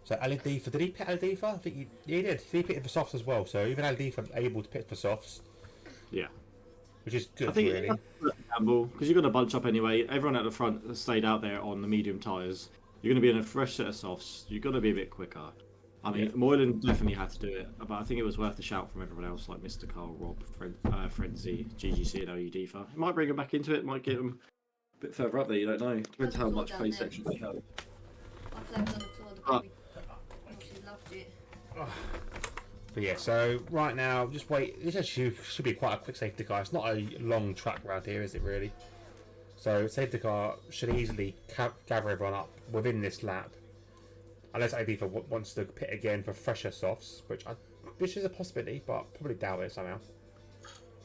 So LED for, did he pick LED for? I think he did. He picked it for softs as well. So even LED for able to pick for softs. Yeah. Which is good, I think really. because you're going to bunch up anyway. Everyone at the front stayed out there on the medium tyres. You're going to be in a fresh set of softs. You're going to be a bit quicker. I mean, Moylan definitely had to do it, but I think it was worth the shout from everyone else, like Mr. Carl, Rob, Frenzy, GGC, and OUD. It might bring him back into it. Might get him a bit further up there. You don't know. Depends how much phase section they have. My flag's on the floor, the baby. She loved it. But yeah, so right now, just wait. This should be quite a quick safety car. It's not a long track round here, is it really? So safety car should easily gather everyone up within this lap. Unless Adifa wants to pit again for fresher softs, which is a possibility, but probably doubt it somehow.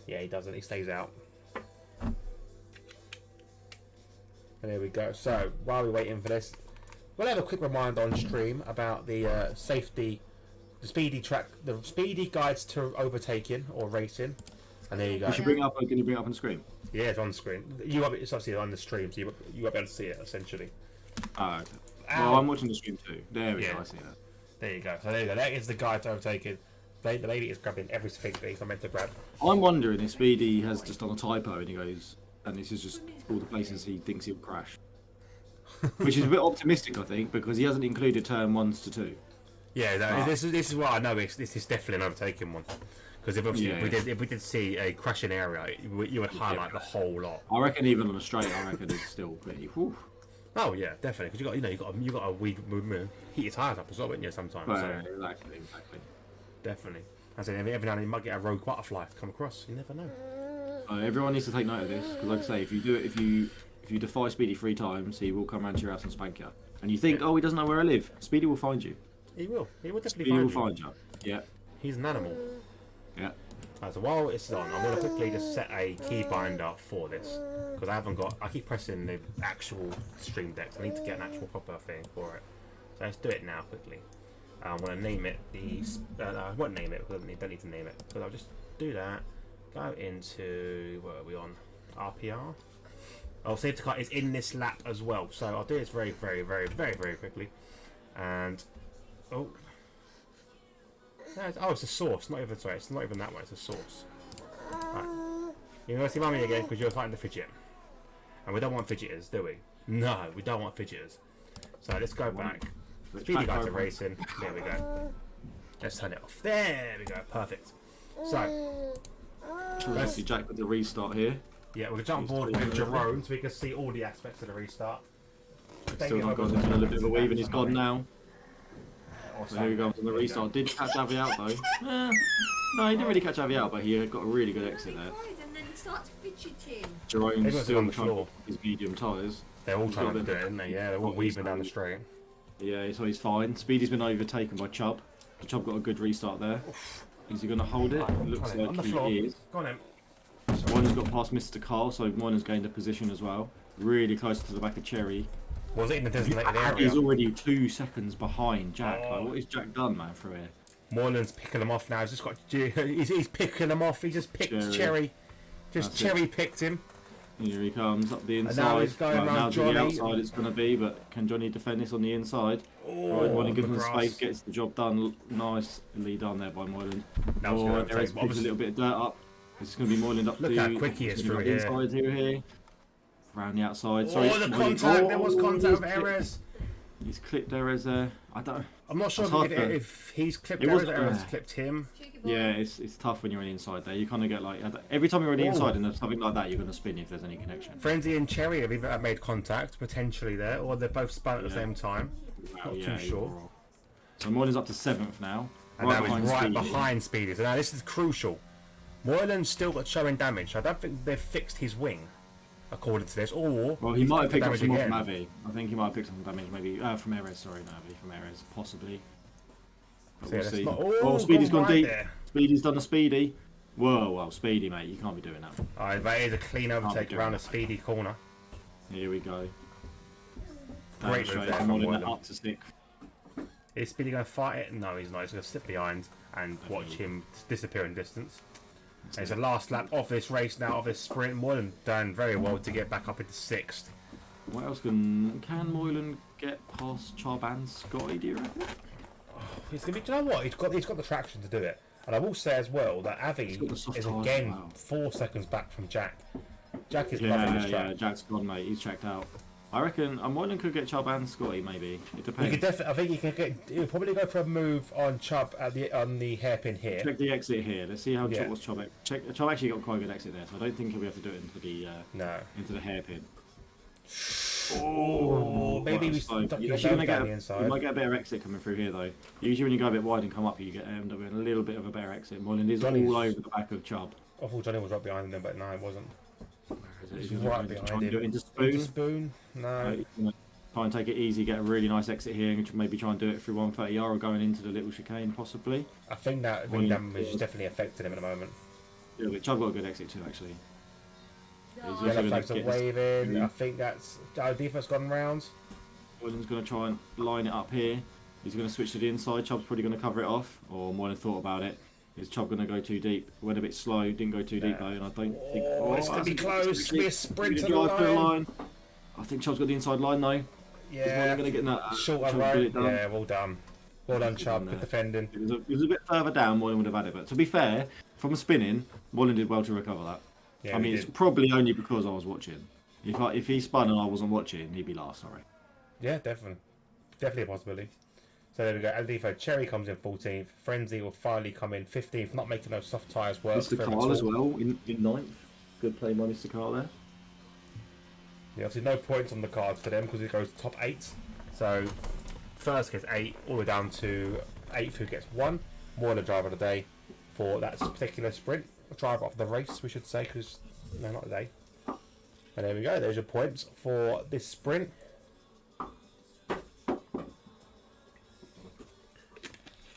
Yeah, he doesn't. He stays out. And there we go. So while we're waiting for this, we'll have a quick reminder on stream about the safety, the speedy guides to overtaking or racing. And there you go. Can you bring it up on the screen? Yeah, it's on the screen. It's obviously on the stream, so you won't be able to see it essentially. Oh, okay. Well, I'm watching the stream too. There we go. I see that. There you go. So there you go. That is the guide to overtaking. The lady is grabbing everything that he's not meant to grab. I'm wondering if Speedy has just done a typo and he goes, and this is just all the places he thinks he'll crash. Which is a bit optimistic, I think, because he hasn't included turn 1s to 2. Yeah, no, this is what I know. This is definitely an overtaking one. Because if we did see a crashing area, you would highlight the whole lot. I reckon even on a straight, it's still pretty. Whew. Oh yeah, definitely. Because you got a heat your tires up as well, wouldn't you? Sometimes. Well, so. Exactly. Definitely. I said every now and then you might get a rogue butterfly come across. You never know. Everyone needs to take note of this because, like I say, if you do it, if you defy Speedy 3 times, he will come round to your house and spank you. And you think, oh, he doesn't know where I live. Speedy will find you. He will. He will definitely Speedy will find you. Yeah. He's an animal. Yeah. Right, so while it's on, I'm going to quickly just set a key binder for this because I keep pressing the actual stream deck. So I need to get an actual proper thing for it. So let's do it now quickly. I'm going to name it I won't name it because I don't need to name it. But I'll just do that. Go into, what are we on? RPR. Oh, safety car is in this lap as well. So I'll do this very, very, very, very, very quickly. And it's a source. It's not even that way. It's a source. Right. You're going to see mommy again because you're starting to fidget. And we don't want fidgeters, do we? No, we don't want fidgeters. So let's go back. Speedy guys are racing. There we go. Let's turn it off. There we go. Perfect. So let's see Jack with the restart here. Yeah, we'll jump board with Jerome so we can see all the aspects of the restart. Still not gone into a little bit of a weave and he's gone now. So here we go on the restart. Didn't catch Avi out though. No, he didn't really catch Avi out, but he got a really good exit there. And then he starts fidgeting. Jerome's still on the floor. His medium tyres. They're all trying to do it, aren't they? Yeah, they're all weaving down the straight. Yeah, so he's fine. Speedy's been overtaken by Chubb. Chubb got a good restart there. Is he going to hold it? Looks like he is. Go on, Moynihan's got past Mr. Carl, so Moynihan's gained a position as well. Really close to the back of Cherry. Was it in the designated area? He's already 2 seconds behind Jack. Like, what has Jack done, man, through here? Moylan's picking them off now. He's just got. He's picking them off. He just picked Cherry. Just cherry picked him. Here he comes up the inside. And now he's going around now Johnny. the outside it's going to be, but can Johnny defend this on the inside? Oh, Moylan gives him the space, gets the job done. Nicely done there by Moylan. There is a little bit of dirt up. This is going to be Moylan up. Look how quick he is through here. Inside here. Around the outside. Sorry. Oh, the contact! There was contact with Erez. He's clipped Erez there. I'm not sure if he's clipped Erez or Erez clipped him. Yeah, it's tough when you're on the inside there. You kind of get like every time you're on the inside and there's something like that, you're going to spin if there's any connection. Frenzy and Cherry have either made contact potentially there, or they're both spun at the same time. Not too sure. So Moylan's up to 7th now. And now he's right behind Speedy. So now this is crucial. Moylan's still got showing damage. I don't think they've fixed his wing, according to this. Or well, he might have picked up some more from Avi. I think he might have picked up some damage, maybe from Erez. Sorry, no, Avi, from Erez, possibly. But we'll see. Speedy's gone deep. Speedy's done a Speedy. Whoa, Speedy, mate. You can't be doing that. Alright, that is a clean overtake doing around that, a speedy corner. Here we go. Great move there from More than Moylan. up to 6th. Is Speedy going to fight it? No, he's not. He's going to sit behind and watch him disappear in distance. And it's the last lap of this race now, of this sprint. Moylan done very well to get back up into 6th. What else can Moylan get past Charban Scotty, do you reckon? He's gonna be. Do you know what? He's got the traction to do it. And I will say as well that Avi is again 4 seconds back from Jack. Jack is loving this track. Yeah, Jack's gone, mate. He's checked out. I reckon Moylan could get Chubb and Scotty, maybe. It depends. He could definitely. I think he can get. He'll probably go for a move on Chubb on the hairpin here. Check the exit here. Let's see how Chubb. Chubb actually got quite a good exit there, so I don't think he'll be able to do it into the into the hairpin. Oh, maybe we stuck his down the inside. You might get a better exit coming through here though. Usually when you go a bit wide and come up, you end up with a little bit of a better exit. Moylan is all over the back of Chubb. I thought Johnny was right behind him, but no, it wasn't. He's right behind him. Do it into Spoon. Into Spoon? No. Try and take it easy, get a really nice exit here, and maybe try and do it through 130R or going into the little chicane possibly. I think that wind damage is definitely affecting him at the moment. Yeah, but Chubb got a good exit too actually. Yellow flags are waving. I think that's our defense gone round. Moylan's going to try and line it up here. He's going to switch to the inside. Chubb's probably going to cover it off. Or Moylan thought about it. Is Chubb going to go too deep? Went a bit slow. Didn't go too deep though. And I don't think. Oh, it's going to be close. It's going to be a sprint to the line. I think Chubb's got the inside line though. Yeah. Is Moylan going to get in that? Short and right. Yeah, well done. Well done, Chubb. Good defending. It was a bit further down. Moylan would have had it. But to be fair, from spinning, Moylan did well to recover that. Yeah, I mean, it's probably only because I was watching. If he spun and I wasn't watching, he'd be last, sorry. Yeah, definitely. Definitely a possibility. So there we go. Aldifo Cherry comes in 14th. Frenzy will finally come in 15th, not making those soft tyres work. Mr. Carl as well in 9th. Good play by Mr. Carl there. Yeah, obviously no points on the cards for them because it goes to top 8. So first gets 8, all the way down to 8th who gets 1. More the driver of the day for that particular sprint. Driver of the race, we should say, because no, not today. And there we go. There's your points for this sprint.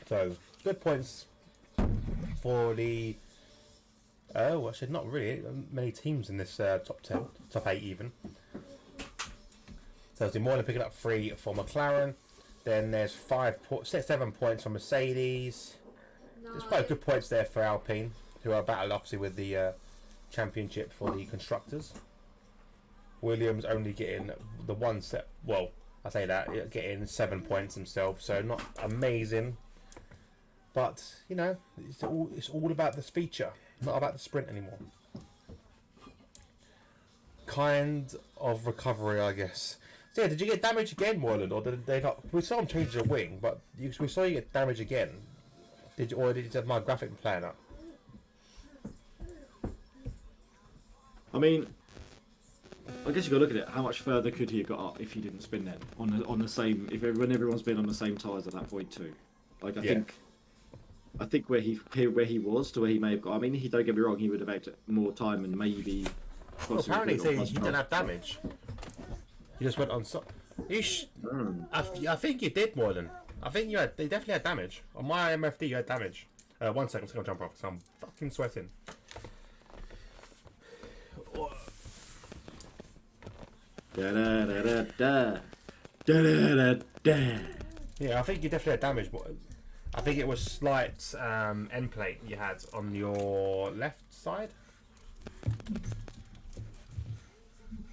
So good points for the. Oh, actually, not really many teams in this top 10, top 8 even. So there's more than picking up 3 for McLaren. Then there's 7 points for Mercedes. No. There's quite good points there for Alpine, who are battled obviously with the championship for the constructors. Williams only getting the one set. Well, I say that getting 7 points himself, so not amazing. But you know, it's all about this feature, not about the sprint anymore. Kind of recovery, I guess. So yeah, did you get damage again, Moylan, or did they not? We saw him change the wing, but we saw you get damage again. Did you have my graphic playing up? I mean, I guess you got to look at it. How much further could he have got up if he didn't spin then on the same? When everyone's been on the same tyres at that point too. Like I think where he was to where he may have got. I mean, he don't get me wrong. He would have had more time and maybe. Well, apparently, he didn't have damage. He just went on. I think you did, Moylan. I think you had. They definitely had damage on my MFD. You had damage. 1 second, I'm gonna jump off because I'm fucking sweating. Yeah, I think you definitely had damage. I think it was slight end plate you had on your left side.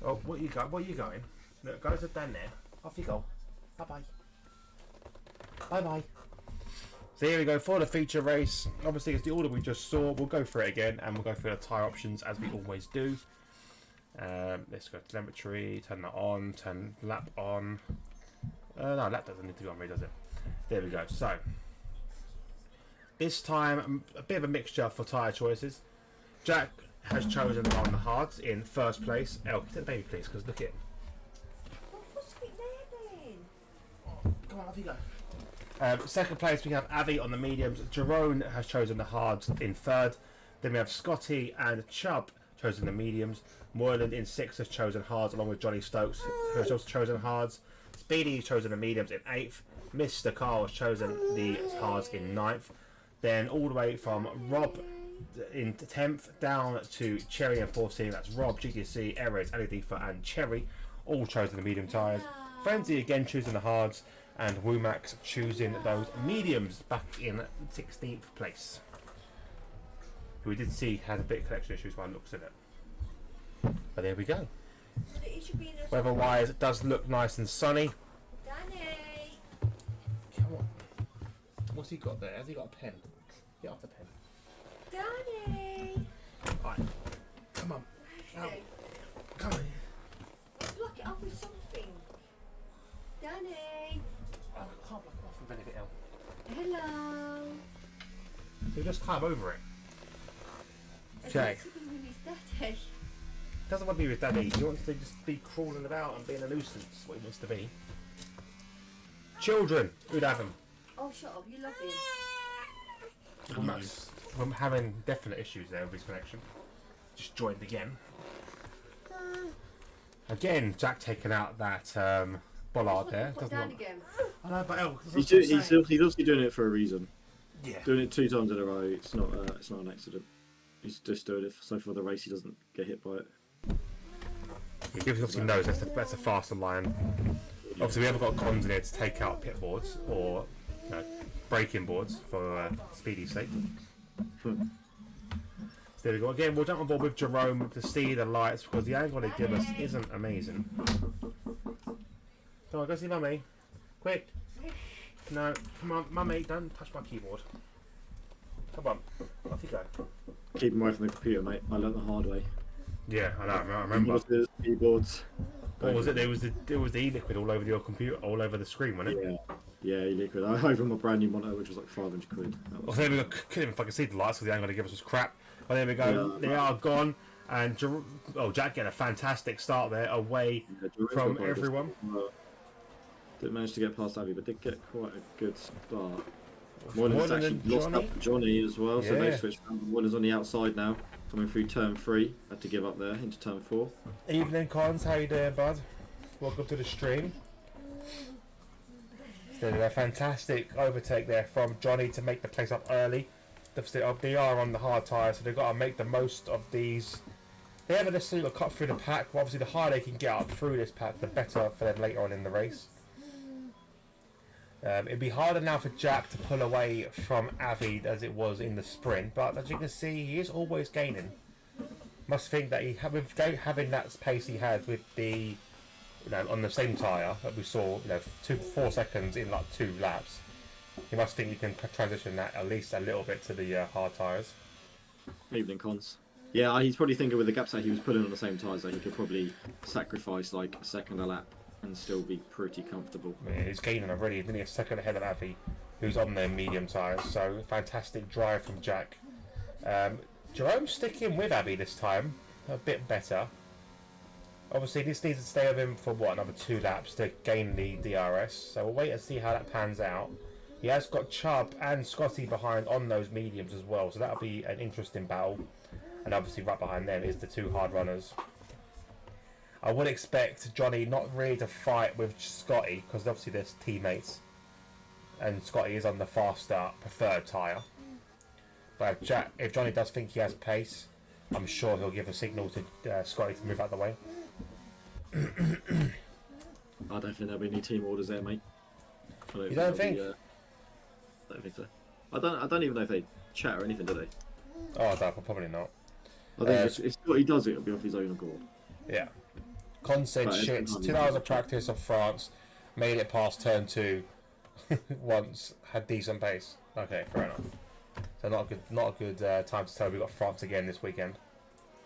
Oh, what you got? Where are you going? Look, guys are down there. Off you go. Bye bye. Bye bye. So here we go for the feature race. Obviously, it's the order we just saw. We'll go through it again, and we'll go through the tyre options as we always do. Let's go telemetry. Turn that on. Turn lap on. No, lap doesn't need to go on, really, does it? There we go. So this time, a bit of a mixture for tyre choices. Jack has chosen on the hards in first place. Take the baby, please, because look at him. Come on, off you go. Second place, we have Avi on the mediums. Jerome has chosen the hards in third. Then we have Scotty and Chubb chosen the mediums. Moylan in sixth has chosen hards, along with Johnny Stokes, who has also chosen hards. Speedy has chosen the mediums in eighth. Mr. Carl has chosen the hards in ninth. Then all the way from Rob In 10th, down to Cherry and 14th. That's Rob, GTC, Erez, Aladifa, and Cherry, all chosen the medium tyres. Frenzy again choosing the hards, and Wumax choosing those mediums back in 16th place. Who we did see had a bit of collection issues by the looks of it. But there we go. Weather-wise, it does look nice and sunny. Danny! Come on. What's he got there? Has he got a pen? Get off the pen. Danny! Right. Come on. Out. Come on. Block it up with something. Danny! Oh, I can't block it off with anything else. Hello! So just climb over it. Okay. Daddy. Doesn't want to be with Daddy. He wants to just be crawling about and being a nuisance. What he wants to be. Children. Who'd have them? Oh, shut up. You love him. Max, I'm having definite issues there with his connection. Just joined again. Again, Jack taking out that bollard there. Put Doesn't down want... again. I know, but He's obviously doing it for a reason. yeah. Doing it 2 times in a row, it's not an accident. He's just doing it so for the race he doesn't get hit by it. He obviously knows that's a faster line. Obviously, we haven't got cons in here to take out pit boards or braking boards for speedy's sake. So there we go. Again, we'll jump on board with Jerome to see the lights because the angle they give us isn't amazing. Come on, go see Mummy. Quick. No, come on, Mummy, don't touch my keyboard. Come on, off you go. Keep him away from the computer, mate. I learnt the hard way. Yeah, I know. I remember. Monitors, keyboards. What was it? There was the e-liquid all over your computer, all over the screen, wasn't it? Yeah, e-liquid. I over my brand new monitor, which was like 500 quid. Well, there we go. Couldn't even fucking see the lights because the angle they give us was crap. But there we go. Yeah. They are gone. And Jack getting a fantastic start there, away from everyone. Didn't manage to get past Abby, but did get quite a good start. Moylan Moylan's actually and lost Johnny? up Johnny as well, so Yeah. they switched around. Moylan's on the outside now, coming through turn 3. Had to give up there into turn 4. Evening, Cons. How you doing, bud? Welcome to the stream. So a fantastic overtake there from Johnny to make the place up early. They are on the hard tyres, so they've got to make the most of these. They haven't necessarily cut through the pack, but obviously the harder they can get up through this pack, the better for them later on in the race. It'd be harder now for Jack to pull away from Avi as it was in the sprint, but as you can see, he is always gaining. Must think that with having that pace he had with the, on the same tyre that we saw, 4 seconds in like 2 laps, he must think he can transition that at least a little bit to the hard tyres. Evening, Cons. Yeah, he's probably thinking with the gaps that he was putting on the same tyres that he could probably sacrifice like a second a lap and still be pretty comfortable. Yeah, he's gaining already. He's nearly a second ahead of Avi, who's on their medium tyres. So fantastic drive from Jack. Jerome's sticking with Avi this time, a bit better. Obviously, this needs to stay with him for another 2 laps to gain the DRS. So we'll wait and see how that pans out. He has got Chubb and Scotty behind on those mediums as well, so that'll be an interesting battle. And obviously, right behind them is the 2 hard runners. I would expect Johnny not really to fight with Scotty because obviously they're teammates, and Scotty is on the faster preferred tyre. But if Johnny does think he has pace, I'm sure he'll give a signal to Scotty to move out the way. I don't think there'll be any team orders there, mate. You don't think? I don't think so. I don't even know if they chat or anything, do they? Oh, no, probably not. I think if Scotty does it, it'll be off his own accord. Yeah. Con said shit. 2 hours of practice of France, made it past turn 2 once, had decent pace. Okay, fair enough. So not a good time to tell. We've got France again this weekend.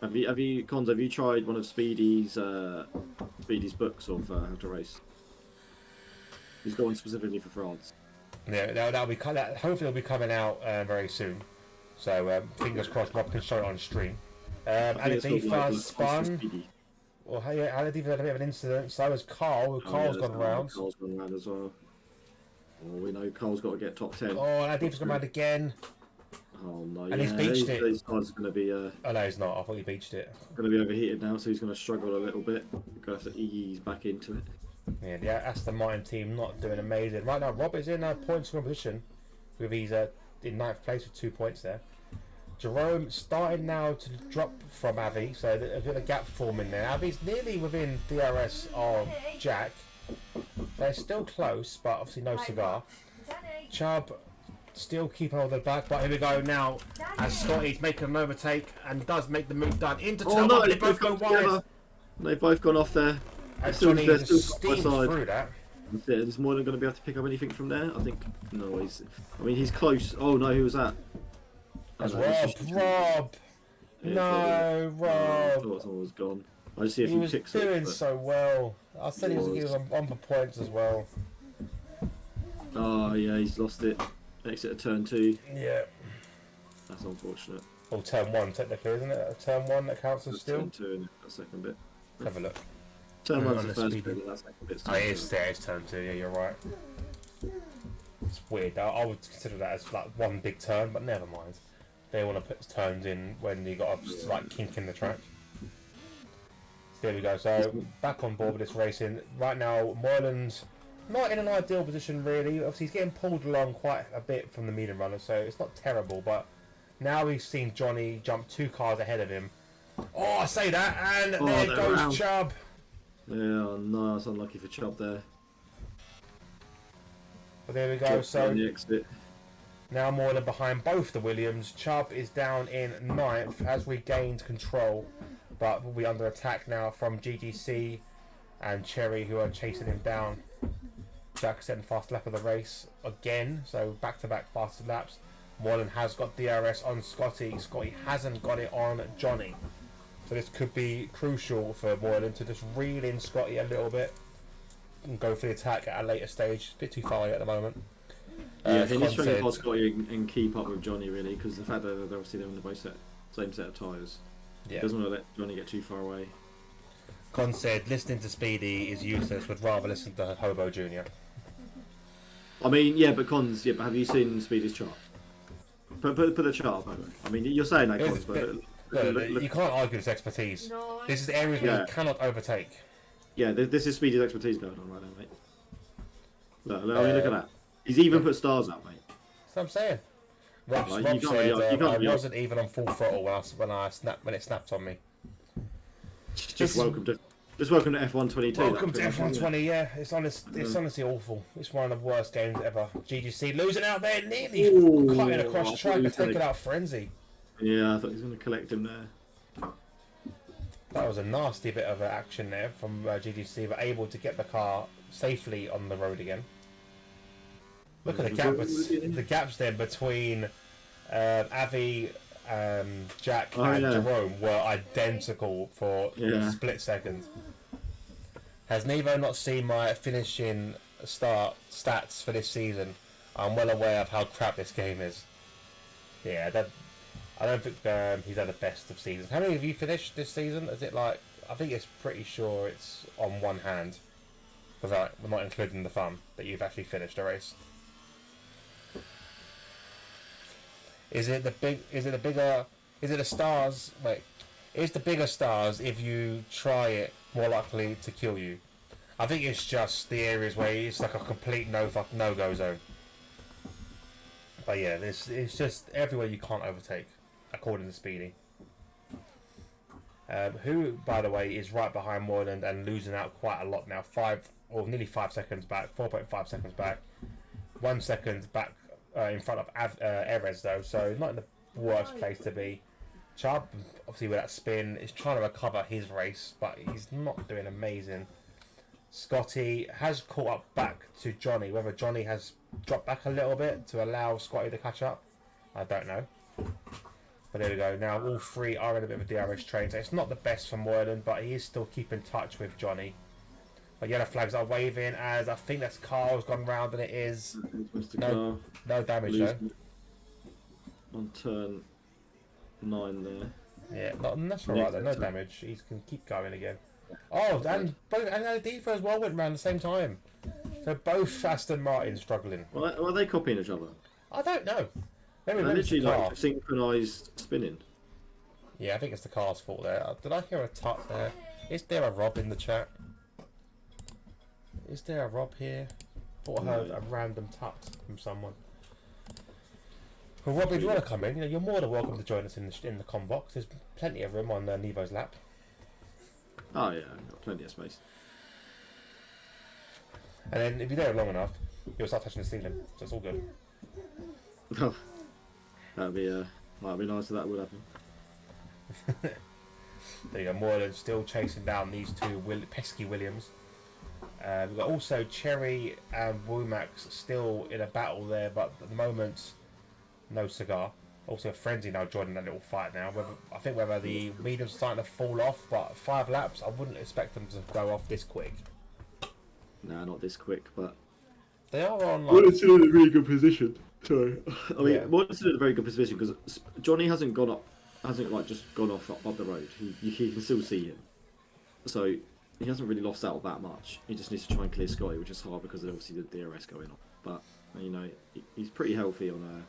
Have you tried one of Speedy's books of how to race? He's got one specifically for France. Yeah, that'll be hopefully it'll be coming out very soon. So fingers crossed, Rob can show it on stream. Aladifa spun. Well, yeah, Aladifa had a bit of an incident. So has Carl. Carl's gone round. Carl's gone round as well. Oh, we know Carl's got to get top 10. Oh, Aladifa's gone round again. Oh no! And he's beached it. His car's going to be. Oh no, he's not. I thought he beached it. Going to be overheated now, so he's going to struggle a little bit. Going to have to ease back into it. Yeah, the Aston Martin team not doing amazing right now. Rob is in a points competition with he's in 9th place with 2 points there. Jerome starting now to drop from Avi, so there's a bit of a gap forming there. Avi's nearly within DRS of Jack. They're still close, but obviously no cigar. Chubb still keeping all the back, but here we go now as Scotty's making an overtake and does make the move down into turn one, but they both go wide. They've both gone off there. Johnny just steamed through that. Is Moylan going to be able to pick up anything from there? I think no. He's close. Oh no, who was that? That's Rob. Yeah, No, Rob. I thought someone was gone. I just see if he was doing so well. I said he was on for points as well. Oh yeah, he's lost it. Exit of turn 2. Yeah. That's unfortunate. Or turn 1 technically, isn't it? Turn 1 that counts as still. Turn 2 in that second bit. Let's have a look. Turn 1's the first bit, that second bit's turn 2. It's turn 2. Yeah, you're right. It's weird. I would consider that as like one big turn, but never mind. They want to put turns in when you got a slight kink in the track. There we go. So back on board with this racing right now. Moylan's not in an ideal position really. Obviously he's getting pulled along quite a bit from the medium runner, so it's not terrible. But now he's seen Johnny jump 2 cars ahead of him. Oh, I say that, and there goes Chubb. Yeah, no, it's unlucky for Chubb there. But there we go. So the exit. Now Moylan behind both the Williams. Chubb is down in 9th, has regained control, but will be under attack now from GGC and Cherry, who are chasing him down. Jack setting fast lap of the race again, so back-to-back fastest laps. Moylan has got DRS on Scotty. Scotty hasn't got it on Johnny. So this could be crucial for Moylan to just reel in Scotty a little bit and go for the attack at a later stage. A bit too far away at the moment. Yeah, he needs to try and pass Scotty and keep up with Johnny really, because the fact that they're obviously on the both same set of tyres. Yeah. Doesn't want to let Johnny get too far away. Con said listening to Speedy is useless, would rather listen to Hobo Jr. I mean, yeah, but have you seen Speedy's chart? Put the chart up, Hobo. I mean, you're saying that, Cons, but look, you can't argue this expertise. No, this is areas where you cannot overtake. Yeah, this is Speedy's expertise going on right now, mate. Look, I mean, look at that. He's even put stars out, mate. That's what I'm saying. Rob said I wasn't even on full throttle when it snapped on me. Just welcome to F1 22. Welcome to F1 20. Yeah, it's honestly awful. It's one of the worst games ever. GGC losing out there, nearly cutting across track and taking out Frenzy. Yeah, I thought he was going to collect him there. That was a nasty bit of action there from GGC, but able to get the car safely on the road again. Look at the gaps there between Avi, Jack and Jerome were identical for split seconds. Has Nevo not seen my finishing stats for this season? I'm well aware of how crap this game is. Yeah, I don't think he's had the best of seasons. How many have you finished this season? Is it like, I think it's pretty sure it's on one hand, because we're not including the fun that you've actually finished a race. Is it the stars? Wait, is the bigger stars if you try it more likely to kill you? I think it's just the areas where it's like a complete no-go zone. But yeah, it's just everywhere you can't overtake, according to Speedy. Who, by the way, is right behind Moylan and losing out quite a lot now. Nearly 5 seconds back, 4.5 seconds back, 1 second back. In front of Erez though, so not in the worst place to be. Chubb, obviously with that spin, is trying to recover his race, but he's not doing amazing. Scotty has caught up back to Johnny. Whether Johnny has dropped back a little bit to allow Scotty to catch up, I don't know. But there we go. Now all three are in a bit of a DRS train, so it's not the best for Moylan, but he is still keeping touch with Johnny. But yellow flags are waving as I think that's Carl's gone round, and it is no damage though. On turn 9 there. Yeah, that's alright though, no damage. He can keep going again. Oh, and Adifa as well went round at the same time. So both Aston Martins struggling. Well, are they copying each other? I don't know. Maybe they're literally like synchronised spinning. Yeah, I think it's the car's fault there. Did I hear a tut there? Is there a Rob in the chat? Is there a Rob here? Thought I heard a random tut from someone. Well, Rob, if you want to come in, you're more than welcome to join us in the com box. There's plenty of room on Nevo's lap. Oh yeah, I've got plenty of space. And then if you're there long enough, you'll start touching the ceiling, so it's all good. Oh, that'd be nice if that would happen. There you go, Moreland still chasing down these two pesky Williams. We've got also Cherry and Womax still in a battle there, but at the moment, no cigar. Also, Frenzy now joining that little fight now. I think whether the medium's starting to fall off, but 5 laps, I wouldn't expect them to go off this quick. Nah, not this quick, but They are on Morton's still in a really good position. Sorry, I mean Morton's still in a very good position because Johnny hasn't gone up, just gone off up the road. He can still see him, so he hasn't really lost out that much. He just needs to try and clear Scotty, which is hard because of obviously the DRS going on. But he's pretty healthy on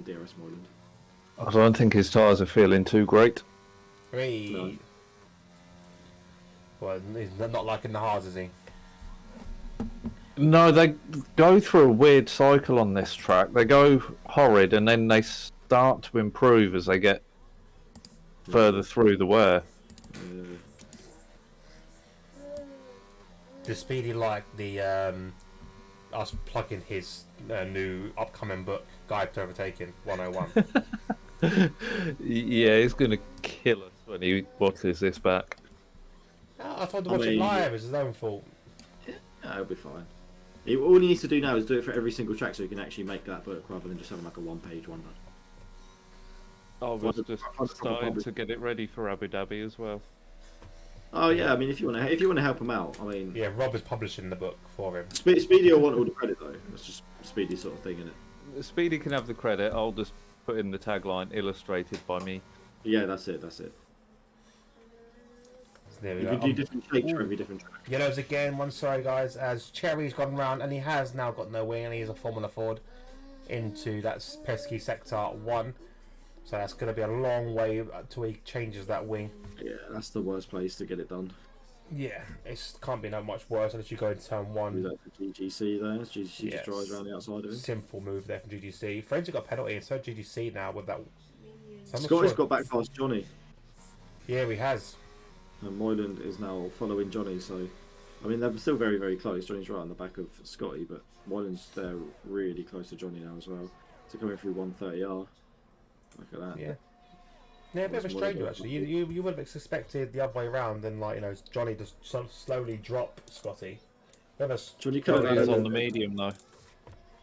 DRS Moreland. I don't think his tyres are feeling too great. Three. No. Well, he's not liking the hards, is he? No, they go through a weird cycle on this track. They go horrid and then they start to improve as they get further through the wear. Does Speedy like the us plugging his new upcoming book, Guide to Overtaking 101? Yeah, he's going to kill us when he watches this back. I told him to watch it live. It's his own fault. Yeah, it'll be fine. All he needs to do now is do it for every single track so he can actually make that book rather than just having like a one-page one. I was just starting to get it ready for Abu Dhabi as well. Oh yeah, I mean if you want to help him out, I mean Yeah, Rob is publishing the book for him. Speedy will want all the credit though. That's just Speedy sort of thing, isn't it? Speedy can have the credit. I'll just put in the tagline illustrated by me. Yeah, that's it. So there we You go. can do different shapes for every different track. Yellows again. One sorry guys, as Cherry's gone round and he has now got no wing and he is a Formula Ford into that pesky sector 1. So that's going to be a long way till he changes that wing. Yeah, that's the worst place to get it done. Yeah, it can't be no much worse unless you go into turn 1. Do that for GGC there. GGC just drives around the outside of it. Simple move there from GGC. Frenzy got a penalty and so GGC now with that. So Scotty's got back past Johnny. Yeah, he has. And Moyland is now following Johnny, so I mean they're still very, very close. Johnny's right on the back of Scotty, but Moyland's there really close to Johnny now as well. So coming through 130R. Look at that. Yeah. Yeah, a bit of a stranger actually. You would have expected the other way around and Johnny just slowly drop Scotty. Johnny could have He's on the medium though.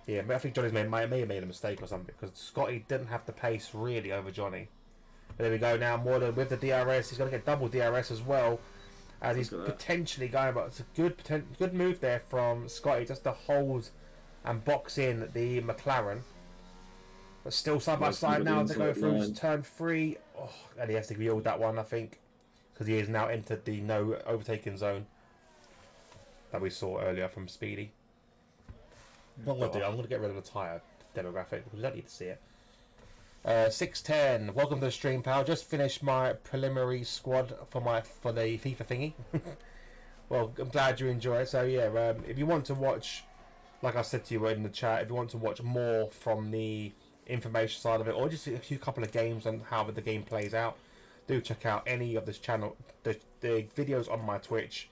Yeah, but I think Johnny's may have made a mistake or something because Scotty didn't have the pace really over Johnny. But there we go now. Moreland with the DRS, he's going to get double DRS as well, as he's potentially going. But it's a good move there from Scotty just to hold and box in the McLaren. But still side by side now to go through turn 3. Oh, and he has to yield that one, I think, because he has now entered the no overtaking zone that we saw earlier from Speedy. What I'm going to do, I'm going to get rid of the tyre demographic because we don't need to see it. 610. Welcome to the stream, pal. Just finished my preliminary squad for the FIFA thingy. Well, I'm glad you enjoy it. So yeah, if you want to watch, like I said to you in the chat, if you want to watch more from the information side of it, or just a couple of games and how the game plays out, do check out any of this channel. The videos on my Twitch,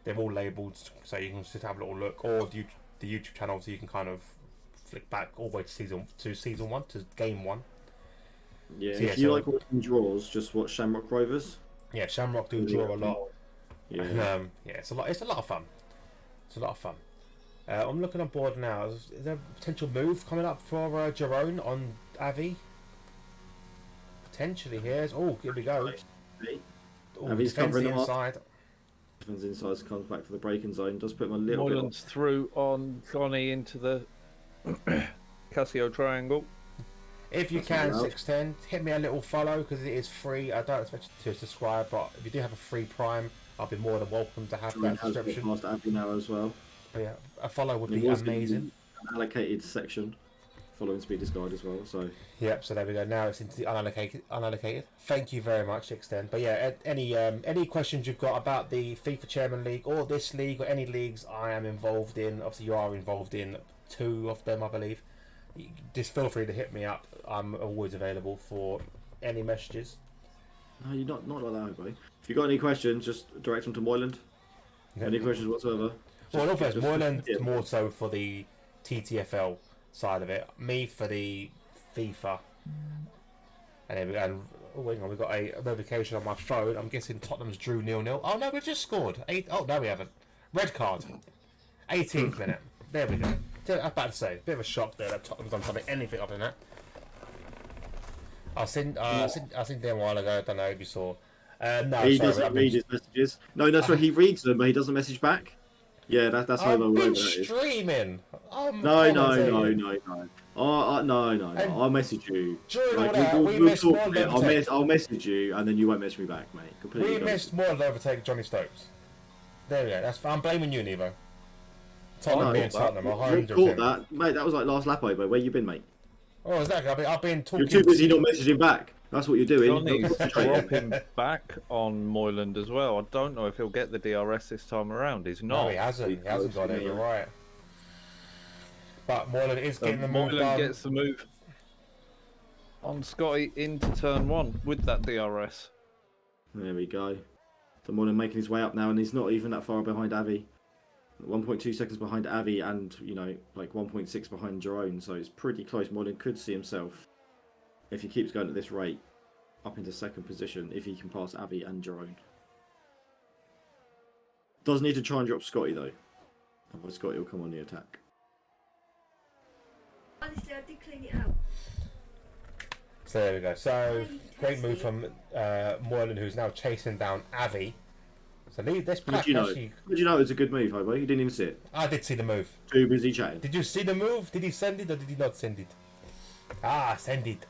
they're all labelled, so you can just have a little look, or the YouTube channel, so you can kind of flick back all the way to season 1 to game 1. Yeah, So, if you like watching draws, just watch Shamrock Rovers. Yeah, Shamrock do draw a lot. Yeah. And, it's a lot of fun. It's a lot of fun. I'm looking on board now. Is there a potential move coming up for Jerome on Avi? Potentially here. Oh, here we go. Oh, Avi's covering him inside. Defends inside, comes back for the braking zone. Does put him a little Moyland's bit. through on Johnny into the Casio triangle. If you can, 610, hit me a little follow because it is free. I don't expect you to subscribe, but if you do have a free Prime, I'll be more than welcome to have that subscription. Past Avi now as well. But yeah, a follow would be amazing. An allocated section following Speeder's guide as well. So yep. So there we go. Now it's into the unallocated. Thank you very much, Extend. But yeah, any questions you've got about the FIFA Chairman League or this league or any leagues I am involved in, obviously you are involved in 2 of them, I believe. Just feel free to hit me up. I'm always available for any messages. No, you're not like that, boy. If you got any questions, just direct them to Moyland. Any questions whatsoever? Well, no, first, Moyland yeah. more so for the TTFL side of it. Me for the FIFA. And oh, hang on, we've got a notification on my phone. I'm guessing Tottenham's drew 0-0. Oh no, we've just scored. Oh no, we haven't. Red card. 18th minute. There we go. I was about to say, bit of a shock there that Tottenham's done something, anything other than that. I seen them a while ago. I don't know if you saw. No, He sorry, doesn't read his messages. No, that's right. He reads them, but he doesn't message back. Yeah, that's how I've the been that is. streaming. No. I'll message you. During all that, we missed more than I'll message you, and then you won't message me back, mate. Completely. We missed more than overtake Johnny Stokes. There we go. I'm blaming you, Nevo. Tottenham being Tottenham, 100%. You caught that, mate. That was like last lap over. Where you been, mate? Oh, exactly. I've been talking. You're too busy not messaging back. That's what you're doing. Johnny's dropping back on Moyland as well. I don't know if he'll get the DRS this time around. He's not. No, he hasn't. He hasn't got it. You're right. But Moyland is getting the move done. Moyland gets the move on Scotty into turn 1 with that DRS. There we go. So Moyland making his way up now, and he's not even that far behind Avi. 1.2 seconds behind Avi, and like 1.6 behind Jerome. So it's pretty close. Moyland could see himself, if he keeps going at this rate, up into second position if he can pass Avi and Jerome. Does need to try and drop Scotty though. Otherwise Scotty will come on the attack. Honestly, I did clean it out. So there we go. So great move from Moyland, who's now chasing down Avi. So this pack actually... Did you know it was a good move, Hobo? You didn't even see it. I did see the move. Too busy chatting. Did you see the move? Did he send it or did he not send it? Ah, send it.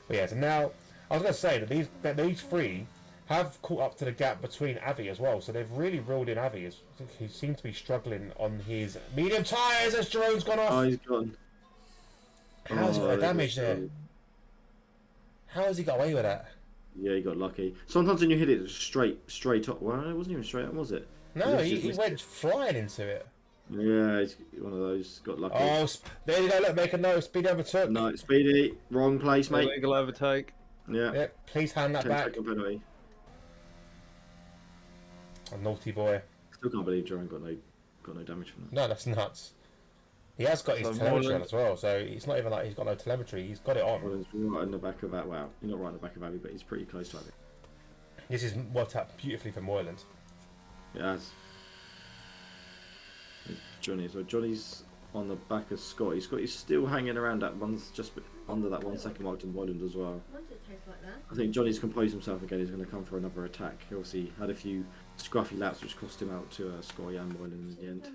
But yeah, so now I was going to say that these three have caught up to the gap between Avi as well. So they've really reeled in Avi. He seems to be struggling on his medium tyres as Jerome's gone off. Oh, he's gone. How's he got damage there? How has he got away with that? Yeah, he got lucky. Sometimes when you hit it straight up, well, it wasn't even straight up, was it? No, he went flying into it. Yeah, he's one of those. Got lucky. Oh, there you go. Look, make a note. Speedy overtook. No, Speedy, wrong place, mate. Illegal overtake. Yeah. Yep. Please hand that back. Penalty. A naughty boy. Still can't believe Jerome got no damage from that. No, that's nuts. He has got his telemetry on as well, so it's not even like he's got no telemetry. He's got it on. Well, he's right in the back of that. Wow, you're not right in the back of Abbey, but he's pretty close to Abbey. This is worked out beautifully for Moyland. It has. Johnny. So Johnny's on the back of Scotty. Scotty's still hanging around that one's just under that 1 second mark to Moyland as well. Why does it taste like that? I think Johnny's composed himself again. He's going to come for another attack. He obviously had a few scruffy laps which cost him out to Scotty and Moyland in the end.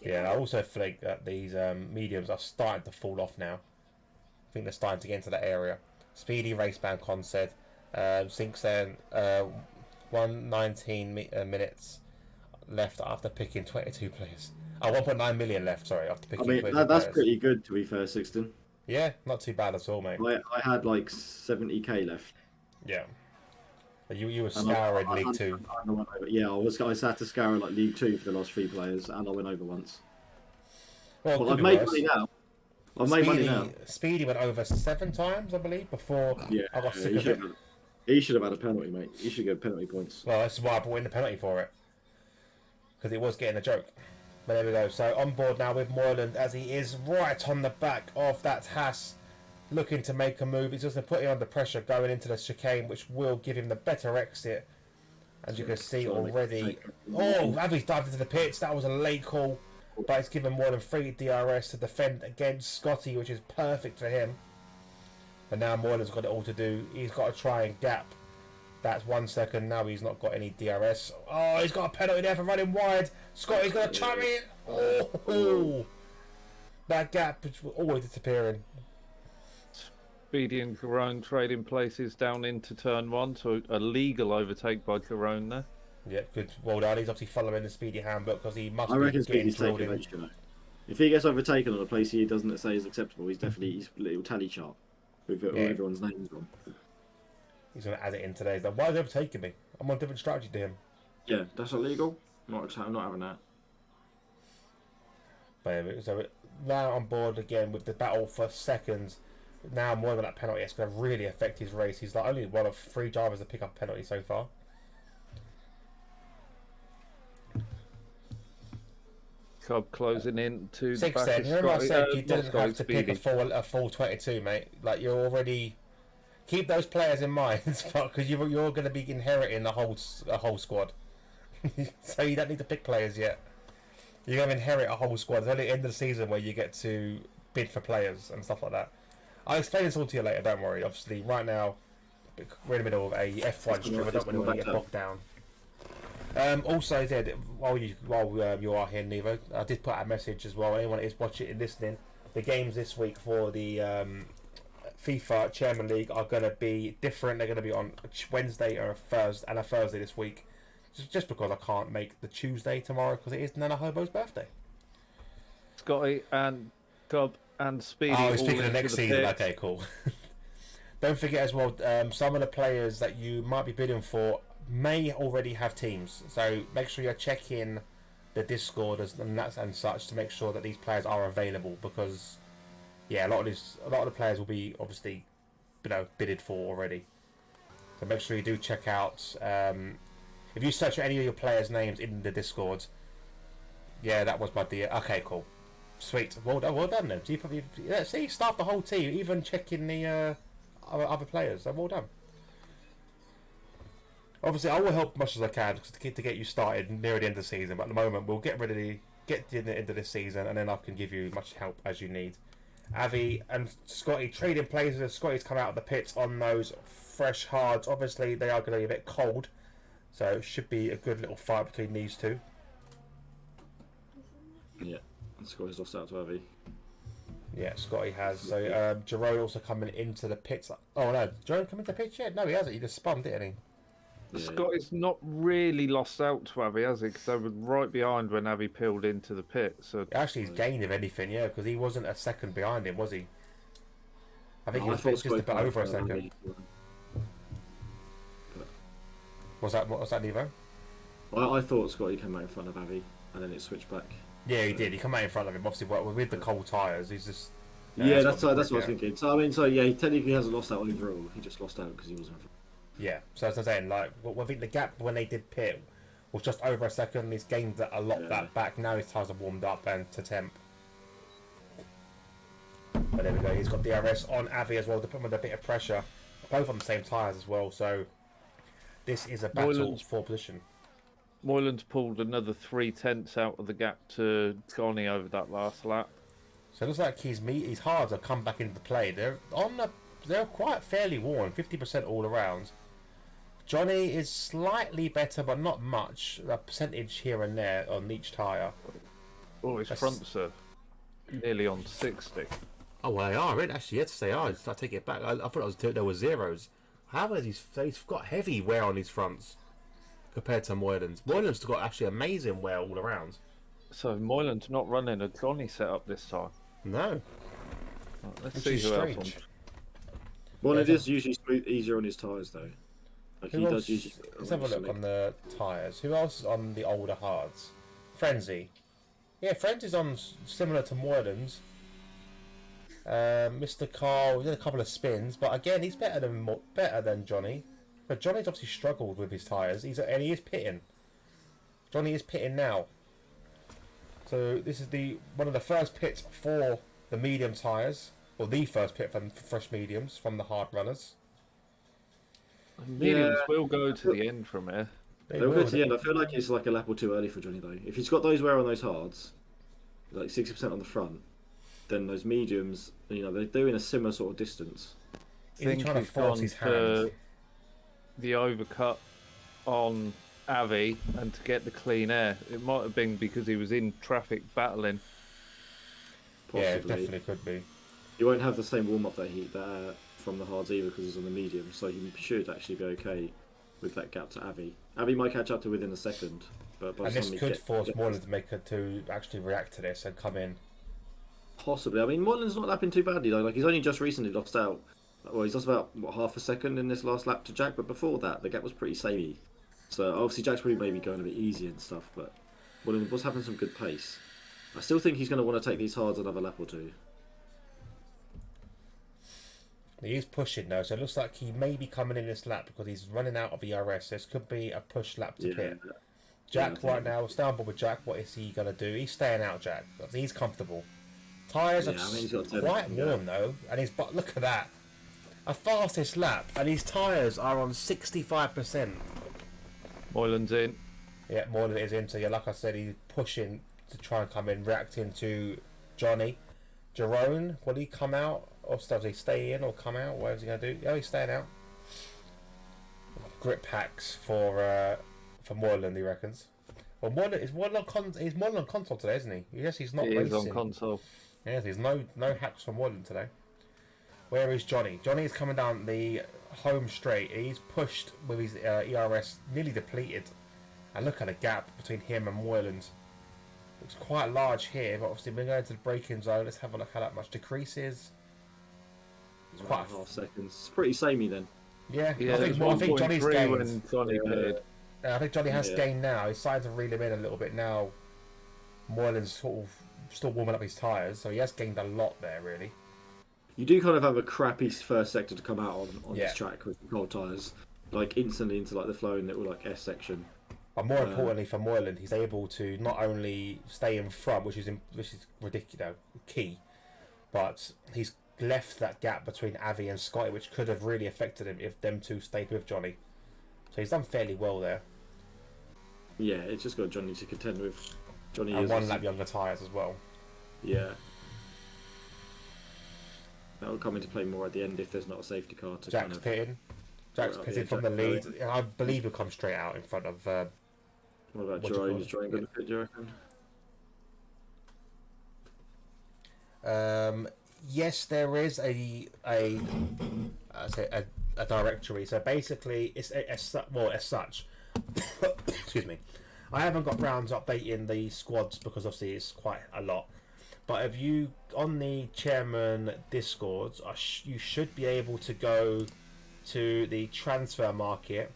Yeah, I also think that these mediums are starting to fall off now. I think they're starting to get into that area. Speedy Raceband Con said, Sinks then 119 minutes left after picking 22 players. Oh, 1.9 million left, sorry, after picking 22 that's players. pretty good, to be fair, Sixton. Yeah, not too bad at all, mate. I had like 70k left. Yeah. You were scouring League 2. Yeah, I sat to scour like League 2 for the last 3 players, and I went over once. Well, I've made money now. Made money now. Speedy went over 7 times, I believe, before I got sick of it. He should have had a penalty, mate. He should get penalty points. Well, this is why I brought in the penalty for it. Because it was getting a joke. But there we go. So on board now with Moyland as he is right on the back of that Haas, looking to make a move. He's just putting under pressure going into the chicane, which will give him the better exit. As you can see already. Oh, Avi's dived into the pits. That was a late call. But it's given Moyland 3 DRS to defend against Scotty, which is perfect for him. But now Moyland's got it all to do. He's got to try and gap. That's 1 second. Now he's not got any DRS. Oh, he's got a penalty there for running wide. Scotty's going to chime in. Oh, that gap is always disappearing. Speedy and Corone trading places down into turn 1, so a legal overtake by Corone there. Yeah, good. Well done. He's obviously following the Speedy handbook because he must. I reckon getting Speedy's taking eventually. If he gets overtaken on a place he doesn't say is acceptable, he's definitely his little tally chart with everyone's names on. He's going to add it in today. He's like, why is he overtaking me? I'm on a different strategy to him. Yeah, that's illegal. I'm not having that. But so now on board again with the battle for seconds. Now more than that penalty, it's going to really affect his race. He's like only one of 3 drivers to pick up a penalty so far. Cobb closing in to the 6 back then. of Remember I Scotty. said you Not didn't Scotty, have to pick Speedy. a full 22, mate. Like you're already keep those players in mind because you're going to be inheriting a whole squad. So you don't need to pick players yet. You're going to inherit a whole squad. It's only the end of the season where you get to bid for players and stuff like that. I'll explain this all to you later. Don't worry. Obviously, right now we're in the middle of a F1 stream. I don't really want to get bogged down. Also, while you are here, Nevo, I did put out a message as well. Anyone that is watching and listening, the games this week for the FIFA Chairman League are going to be different. They're going to be on Wednesday or a Thursday this week. Just because I can't make the Tuesday tomorrow because it is Nana Hobo's birthday. Scotty and Cobb and Speedy. Oh, he's all speaking of into next the season. pits. Okay, cool. Don't forget as well, some of the players that you might be bidding for may already have teams. So make sure you're checking the Discord and such to make sure that these players are available because, yeah, a lot of the players will be obviously, bidded for already. So make sure you do check out. If you search for any of your players' names in the Discord, yeah, that was my dear. Okay, cool, sweet, well done then. See, start the whole team, even checking the other players. So well done. Obviously, I will help as much as I can to get you started near the end of the season. But at the moment, we'll get to the end of this season, and then I can give you as much help as you need. Avi and Scotty trading places. Scotty's come out of the pits on those fresh hards. Obviously, they are going to be a bit cold. So it should be a good little fight between these two. Yeah, and Scotty's lost out to Avi. Yeah, Scotty has. So Jerome also coming into the pits. Oh no, Jerome coming into the pits yet? No, he hasn't. He just spun, didn't he? Yeah. Scotty's not really lost out to Avi, has he? Because they were right behind when Avi peeled into the pit. So Actually, he's gained if anything, yeah, because he wasn't a second behind him, was he? I think he was thought just a bit Scotty over a had second. Avi. Was that Nevo? I thought Scotty came out in front of Avi, and then it switched back. Yeah, he did. He came out in front of him. Obviously, with the cold tyres, he's just. Yeah, that's what I was thinking. So I mean, he technically hasn't lost out overall. He just lost out because he wasn't. Yeah, so as I'm saying, like, I think the gap when they did pit was just over a second. He's gained a lot that back. Now his tyres are warmed up and to temp. But there we go. He's got DRS on Avi as well to put him under a bit of pressure. Both on the same tyres as well. So this is a battle for position. Moylan's pulled another 3/10 out of the gap to Johnny over that last lap. So it looks like his hards have come back into play. They're quite fairly worn, 50% all around. Johnny is slightly better, but not much. A percentage here and there on each tyre. Oh, his fronts are nearly on 60. Oh, well, they are. Actually, yes, they are. I take it back. I thought there were zeros. How is he's got heavy wear on his fronts compared to Moylan's. Moylan's got actually amazing wear all around. So Moylan's not running a Johnny setup this time. No. Right, let's Which see is who else. strange. Well, it is usually easier on his tyres though. Like Who he else? does usually. Let's have a look on the tyres. Who else is on the older hards? Frenzy. Yeah, Frenzy's on similar to Moylan's. Mr. Carl did a couple of spins, but again, he's better than Johnny. But Johnny's obviously struggled with his tyres. He is pitting. Johnny is pitting now. So this is one of the first pits for the medium tyres, or the first pit for fresh mediums from the hard runners. Mediums will go to the end from here. They'll go to the end. I feel like it's like a lap or two early for Johnny though. If he's got those wear on those hards, like 60% on the front, then those mediums, they're doing a similar sort of distance. Is he trying to force his hand? The overcut on Avi and to get the clean air. It might have been because he was in traffic battling. Possibly. Yeah, it definitely could be. He won't have the same warm up that from the hards either because he's on the medium, so he should actually be okay with that gap to Avi. Avi might catch up to within a second, but by the time this could force Moylan to actually react to this and come in. Possibly. I mean, Moylan's not lapping too badly though. Like he's only just recently lost out. Well, he's lost about half a second in this last lap to Jack, but before that, the gap was pretty samey. So obviously Jack's probably maybe going a bit easy and stuff, but Moylan was having some good pace. I still think he's going to want to take these hards another lap or two. He is pushing though, so it looks like he may be coming in this lap because he's running out of ERS. This could be a push lap to pit. Jack right now, stay on board with Jack. What is he going to do? He's staying out, Jack. He's comfortable. Tyres are quite warm though, and his but look at that. A fastest lap, and his tyres are on 65%. Moylan's in. Yeah, Moylan is in. So yeah, like I said, he's pushing to try and come in, reacting to Johnny. Jerome, will he come out? Or does he stay in or come out? What is he going to do? Oh, he's staying out. Grip packs for Moylan, he reckons. Well, Moylan is Moylan on console today, isn't he? Yes, he's not He racing. is on console. Yes, there's no hacks from Moylan today. Where is Johnny? Johnny is coming down the home straight. He's pushed with his ERS nearly depleted. And look at the gap between him and Moylan's. It's quite large here, but obviously we're going to the braking zone. Let's have a look how that much decreases. It's quite a half seconds. It's pretty samey then. Yeah, Yeah, I think Johnny's gained. when Johnny played. I think Johnny has gained now. He's starting to reel him in a little bit now. Moylan's sort of still warming up his tyres, so he has gained a lot there, really. You do kind of have a crappy first sector to come out on this track with the cold tyres, like instantly into like the flowing little like S section. But more importantly for Moylan, he's able to not only stay in front, which is ridiculous, key, but he's left that gap between Avi and Scotty, which could have really affected him if them two stayed with Johnny. So he's done fairly well there. Yeah, it's just got Johnny to contend with. Johnny and is one lap younger tyres as well. Yeah. That will come into play more at the end if there's not a safety car to Jack's pitting. Jack's pitting from the lead. I believe he'll come straight out in front of... what about Jerome? Is Jerome going to pit, do you reckon? Yes, there is a directory. So basically, it's as such. Excuse me. I haven't got round to updating the squads because obviously it's quite a lot. But if you on the chairman discords, you should be able to go to the transfer market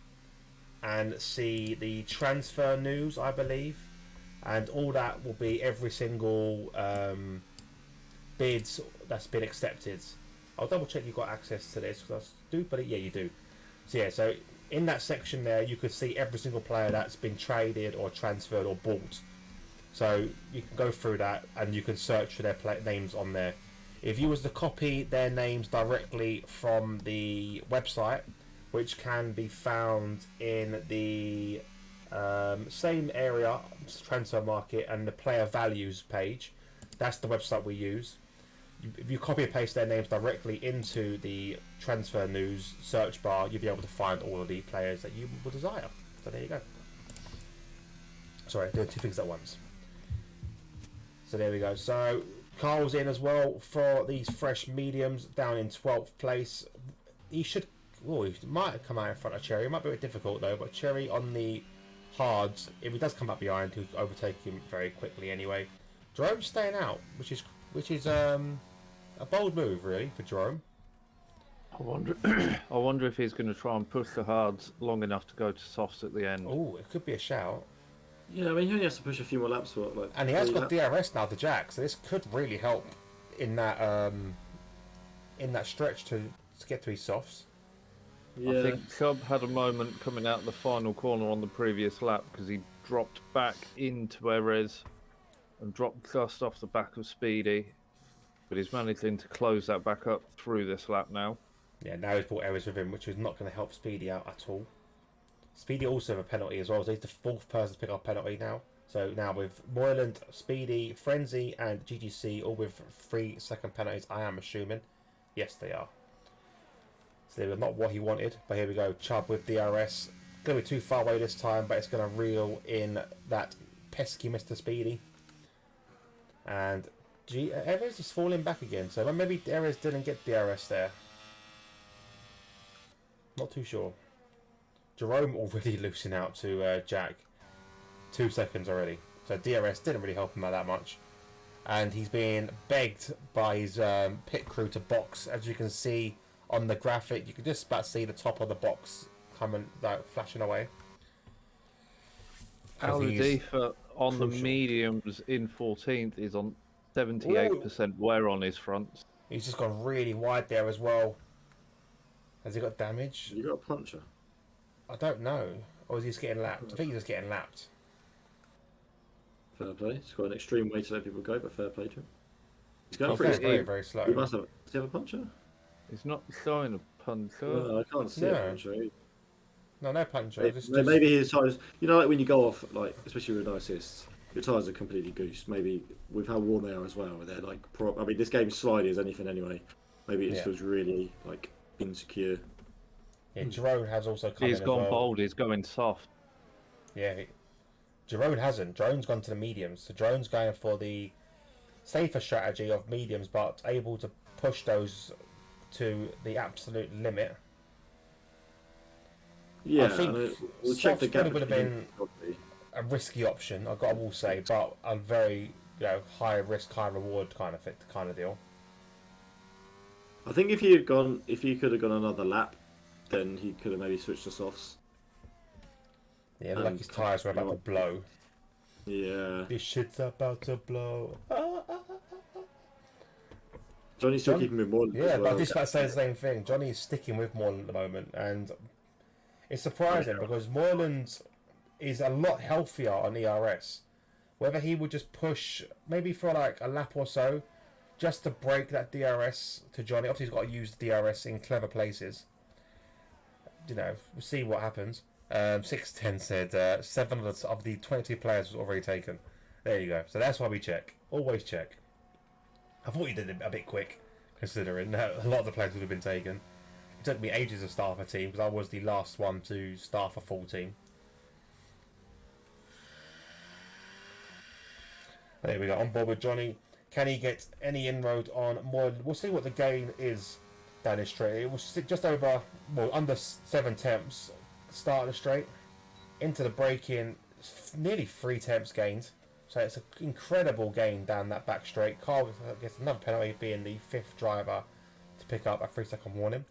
and see the transfer news, I believe, and all that will be every single bids that's been accepted. I'll double check you've got access to this because I do, but yeah, you do. So yeah, so in that section there, you could see every single player that's been traded or transferred or bought. So you can go through that and you can search for their names on there. If you was to copy their names directly from the website, which can be found in the same area, transfer market, and the player values page, that's the website we use. If you copy and paste their names directly into the transfer news search bar, you'll be able to find all of the players that you would desire. So there you go. Sorry, doing two things at once. So there we go. So Carl's in as well for these fresh mediums, down in 12th place. He should... Oh, he might come out in front of Cherry. It might be a bit difficult though, but Cherry on the hards, if he does come up behind, he'll overtake him very quickly anyway. Jerome's staying out, which is a bold move really for Jerome. I wonder if he's going to try and push the hards long enough to go to softs at the end. Oh, it could be a shout. Yeah, I mean, he only has to push a few more laps for like. And he has got DRS now to Jack, so this could really help in that stretch to get to his softs. Yeah. I think Chubb had a moment coming out the final corner on the previous lap because he dropped back into Erez and dropped just off the back of Speedy, but he's managing to close that back up through this lap now. Yeah, now he's brought Erez with him, which is not going to help Speedy out at all. Speedy also have a penalty as well, so he's the fourth person to pick up a penalty now. So now with Moyland, Speedy, Frenzy and GGC all with 3-second penalties, I am assuming. Yes, they are. So they were not what he wanted, but here we go. Chubb with DRS. Going to be too far away this time, but it's going to reel in that pesky Mr. Speedy. And Erez is falling back again, so maybe Erez didn't get DRS there. Not too sure. Jerome already losing out to Jack. 2 seconds already. So DRS didn't really help him out that much. And he's being begged by his pit crew to box. As you can see on the graphic, you can just about see the top of the box coming, like, flashing away. Aladifa on the crucial. mediums in 14th is on 78% wear on his fronts. He's just gone really wide there as well. Has he got damage? You got a puncher. I don't know. Or is he just getting lapped? I think he's just getting lapped. Fair play. He's got an extreme way to let people go, but fair play to him. He's going Oh, pretty very, slow. very slow. He must have. Does he have a puncher? He's not showing a puncher. No, I can't see No. a puncher. No puncher. Maybe his tires. You know, like when you go off, like especially with assists, your tires are completely goosed. Maybe with how warm they are as well. They're like, I mean, this game's slidey as anything anyway. Maybe it just feels really like insecure. Yeah, Jerome has also come He's in gone as well. bold. He's going soft. Yeah, Jerome hasn't. Jerome's gone to the mediums. So Jerome's going for the safer strategy of mediums, but able to push those to the absolute limit. Yeah, I think we'll check the softs gap. would have been a risky option. I will say, but a very high risk, high reward kind of deal. I think if he could have gone another lap, then he could have maybe switched to softs. Yeah, like his tyres were about to blow. Yeah. This shit's about to blow. Johnny's still keeping with Moreland. Yeah, as well. but I just about to say the same thing. Johnny is sticking with Moreland at the moment, and it's surprising because Moreland is a lot healthier on ERS. Whether he would just push maybe for like a lap or so, just to break that DRS to Johnny. Obviously, he's got to use the DRS in clever places. We'll see what happens. 610 said 7 of the 22 players was already taken. There you go. So that's why we check. Always check. I thought you did it a bit quick, considering a lot of the players would have been taken. It took me ages to start a team because I was the last one to start a full team. There we go. On board with Johnny. Can he get any inroad on more? We'll see what the gain is down this straight. It was just over, under 7 temps start of the straight. Into the break-in, nearly 3 temps gained. So it's an incredible gain down that back straight. Carl gets another penalty, being the 5th driver to pick up a 3-second warning.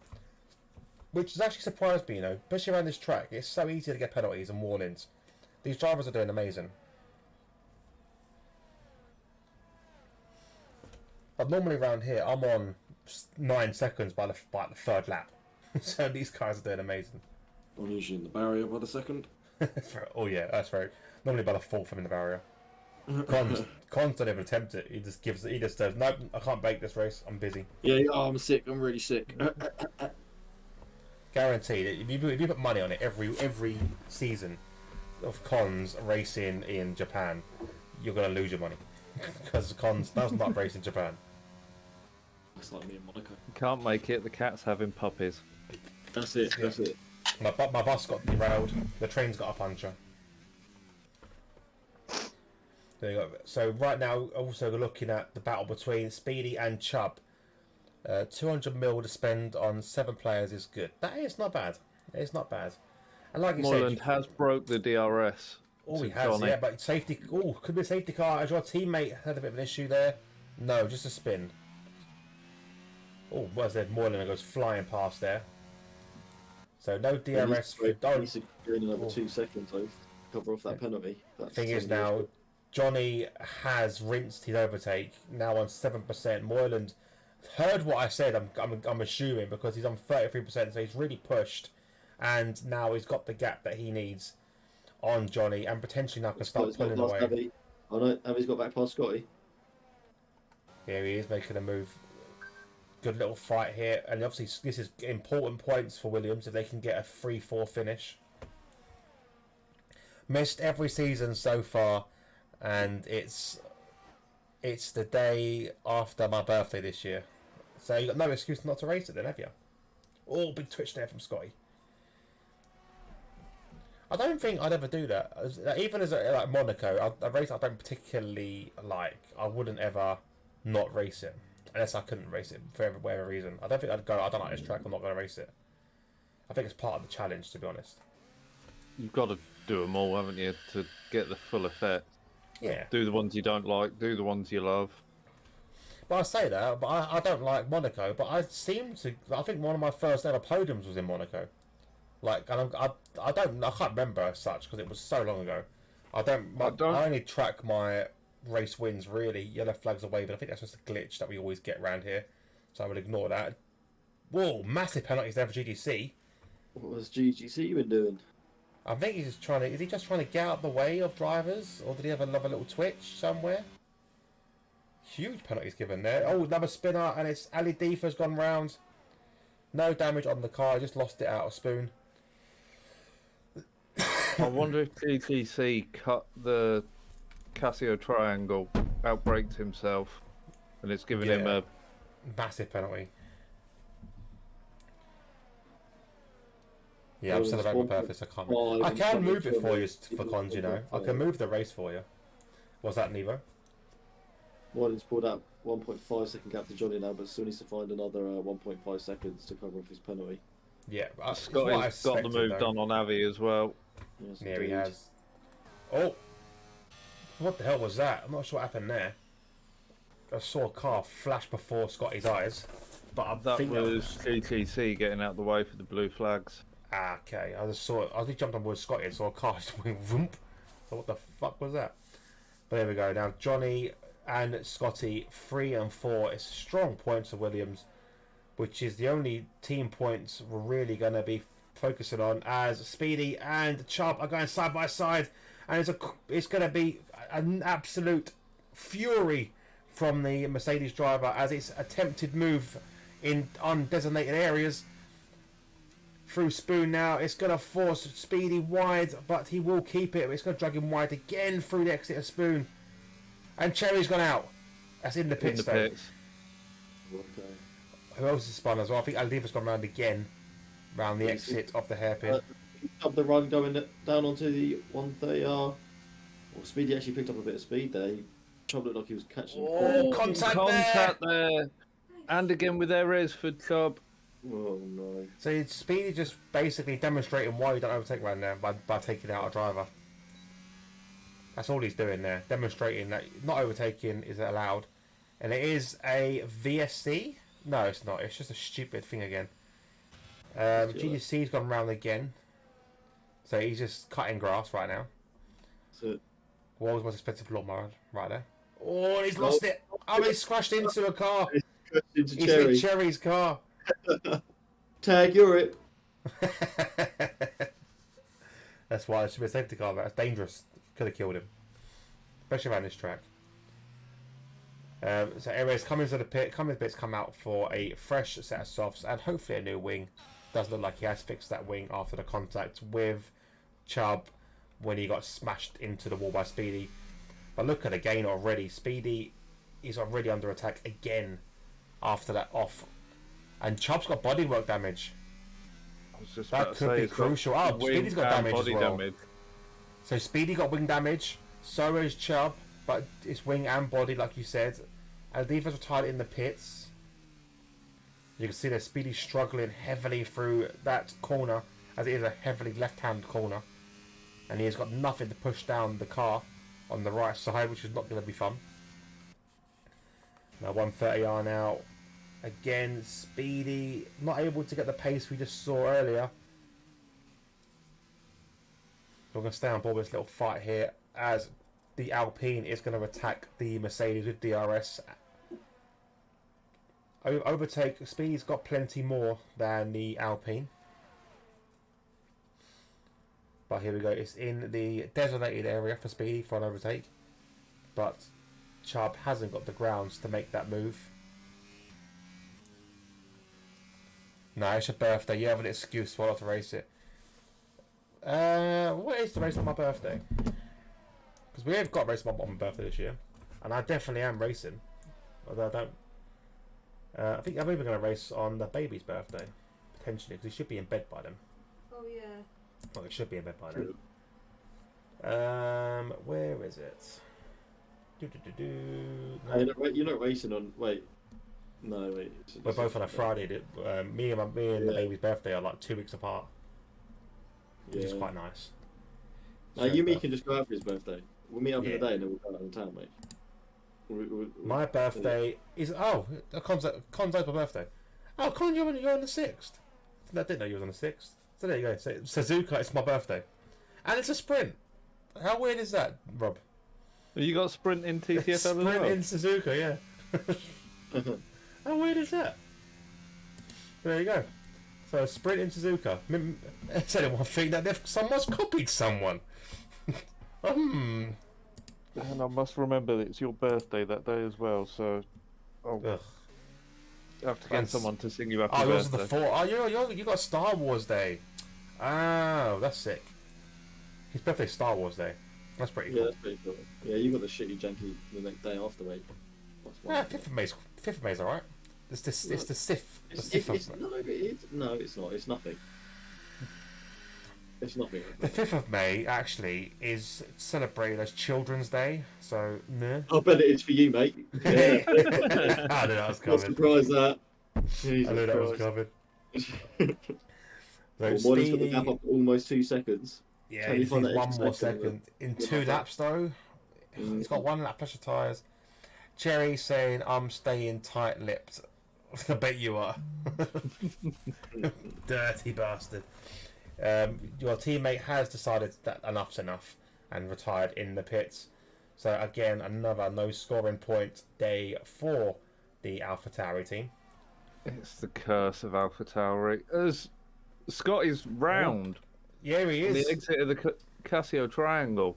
Which has actually surprised me, especially around this track. It's so easy to get penalties and warnings. These drivers are doing amazing. But normally around here, I'm on 9 seconds by the 3rd lap. So these guys are doing amazing. I'm usually in the barrier by the second. Oh yeah, that's right. Normally by the 4th I'm in the barrier. Cons don't even attempt it. He just says, nope, I can't make this race. I'm busy. Yeah, I'm sick. I'm really sick. Guaranteed. If you put money on it, every season of Cons racing in Japan, you're gonna lose your money because Cons does not race in Japan. It's like me and Monaco. Can't make it. The cat's having puppies. That's it. Yeah. That's it. My bus got derailed. The train's got a puncture. There you go. So right now, also looking at the battle between Speedy and Chubb. 200 mil to spend on 7 players is good. That is not bad. It's not bad. And like you Moreland said, has broke the DRS. he to has, Johnny. yeah. But safety. Could be a safety car. As your teammate had a bit of an issue there. No, just a spin. What is that? Moreland goes flying past there. So no DRS. He's doing another 2 seconds to cover off that penalty. Thing is now, Johnny has rinsed his overtake. Now on 7%. Moreland heard what I said. I'm assuming because he's on 33%, so he's really pushed, and now he's got the gap that he needs on Johnny, and potentially now can start pulling away. Oh no, Avi's got back past Scotty. Here he is making a move. Good little fight here, and obviously this is important points for Williams if they can get a 3-4 finish. Missed every season so far, and it's the day after my birthday this year, so you got no excuse not to race it then, have you? Oh, big twitch there from Scotty. I don't think I'd ever do that. Even as like Monaco, a race I don't particularly like, I wouldn't ever not race it. Unless I couldn't race it for whatever reason. I don't think I'd go, I don't like this track, I'm not going to race it. I think it's part of the challenge, to be honest. You've got to do them all, haven't you, to get the full effect. Yeah. Do the ones you don't like, do the ones you love. But I say that, but I don't like Monaco, but I think one of my first ever podiums was in Monaco. Like, and I can't remember as such, because it was so long ago. I only track my race wins really. Yellow flags away, but I think that's just a glitch that we always get around here, so I will ignore that. Whoa, massive penalties there for GDC. What was GGC been doing? I think he's just trying to. Is he just trying to get out of the way of drivers, or did he have another little twitch somewhere? Huge penalties given there. Oh, another spinner, and it's Ali Deefa's gone round. No damage on the car. Just lost it out of Spoon. I wonder if GTC cut the Casio triangle, outbraked himself, and it's given him a massive penalty. Yeah, I'm still about my purpose. I can't. I can move it for you for cons, you know. I can move the race for you. What's that, Nevo? Williams pulled out 1.5 second gap to Johnny now, but still needs to find another 1.5 seconds to cover off his penalty. Yeah, Scotty's got the move done on Avi as well. Yes, yeah, he indeed. has. Oh, what the hell was that? I'm not sure what happened there. I saw a car flash before Scotty's eyes, but I That think was GTC getting out the way for the blue flags. Ah, okay, I just saw it. I just jumped on board Scotty and saw a car just went vroom. So what the fuck was that? But there we go. Now Johnny and Scotty 3 and 4. It's strong points of Williams, which is the only team points we're really going to be focusing on, as Speedy and Chubb are going side by side, and it's going to be an absolute fury from the Mercedes driver as it's attempted move in undesignated areas through Spoon. Now it's going to force Speedy wide, but he will keep it. It's going to drag him wide again through the exit of Spoon, and Cherry's gone out. That's in the pit stop. Okay. Who else is spun as well? I think Aldiva's gone round again, round the exit of the hairpin. Up the run going down onto the 130R. Well, Speedy actually picked up a bit of speed there. Chubb looked like he was catching. Oh, contact there. And again with Erez for Chubb. Oh no. So Speedy just basically demonstrating why you don't overtake around there by taking out a driver. That's all he's doing there, demonstrating that not overtaking is allowed. And it is a VSC? No, it's not. It's just a stupid thing again. GDC's gone round again. So he's just cutting grass right now. So, What was the most expensive lawnmower right there? Oh, he's lost it. Oh, he's crashed into a car. into He's Cherry. hit Cherry's car. Tag, you're it. That's why it should be a safety car. That's dangerous. Could have killed him. Especially around this track. So anyways, coming to the pit, coming to the pits, come out for a fresh set of softs and hopefully a new wing. Does look like he has fixed that wing after the contact with Chubb when he got smashed into the wall by Speedy. But look at the gain already. Speedy is already under attack again after that off. And Chubb's got bodywork damage. That could be crucial. Oh, Speedy's got damage as well. So Speedy got wing damage. So has Chubb, but it's wing and body, like you said. Aldiva's retired in the pits. You can see that Speedy's struggling heavily through that corner, as it is a heavily left-hand corner. And he has got nothing to push down the car on the right side, which is not going to be fun. Now 130R now. Again, Speedy not able to get the pace we just saw earlier. We're going to stay on board with this little fight here, as the Alpine is going to attack the Mercedes with DRS. Overtake. Speedy's got plenty more than the Alpine. But here we go. It's in the designated area for Speedy for an overtake. But Chubb hasn't got the grounds to make that move. No, it's your birthday. You have an excuse why not to race it. What is the race on my birthday? Because we have got race on my birthday this year. And I definitely am racing. Although I don't... I think I'm even going to race on the baby's birthday. Potentially, because he should be in bed by then. Oh yeah. Well, he should be in bed by then. Where is it? No. You're not racing on... Wait. No, wait. We're both on a Friday. Me and the baby's birthday are like 2 weeks apart. Which is quite nice. No, you and me can just go out for his birthday. We'll meet up in the day and then we'll go out in town, mate. My birthday is... Oh, Con's my birthday. Oh, Con, you're on the 6th. I didn't know you was on the 6th. So there you go. So, Suzuka, it's my birthday. And it's a sprint. How weird is that, Rob? You got sprint in TTFL as Sprint well? in Suzuka, yeah. How weird is that? There you go. So sprint in Suzuka. It's only one thing that someone's copied someone. And I must remember that it's your birthday that day as well, so I'll Ugh. have to get someone to sing you happy Oh, yours is birthday. the 4th. Oh, you got Star Wars Day. Oh, that's sick. His birthday's Star Wars Day. That's pretty Yeah, cool. that's pretty cool. Yeah, you got the shitty janky the next day after, mate. Yeah, 5th of May's alright. It's the Sith. The Sith of May. No, it's not. It's nothing. It's nothing. The 5th of May actually is celebrated as Children's Day. So, nah. I bet it is for you, mate. Yeah. I knew that was Not coming. surprised that. I knew that was coming. Well, So Molly's got the Speedy, gap up to almost 2 seconds. yeah, Can he you find needs that one extra more second? second. In Yeah. 2 laps though, he's got 1 lap pressure tyres. Cherry saying, I'm staying tight-lipped. I bet you are. Dirty bastard. Your teammate has decided that enough's enough and retired in the pits. So again, another no scoring point day for the AlphaTauri team. It's the curse of AlphaTauri. As Scott is round Yeah, he on is. the exit of the Casio triangle.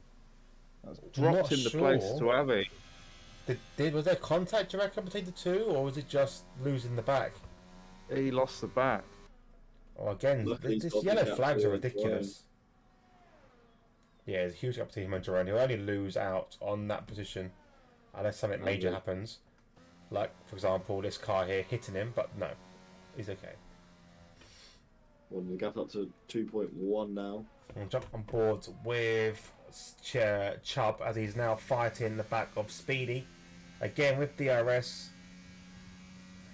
That's dropped not in the sure. place to Avi. Was there contact, do you reckon, between the two, or was it just losing the back? He lost the back. Oh, again, Luckily, these he's got yellow the flags are gap to ridiculous. Yeah, there's a huge gap between him and Jerome. He'll only lose out on that position unless something major happens. Like, for example, this car here hitting him, but no, he's okay. Well, the gap up to 2.1 now. We'll jump on board with Chubb as he's now fighting the back of Speedy. Again, with DRS,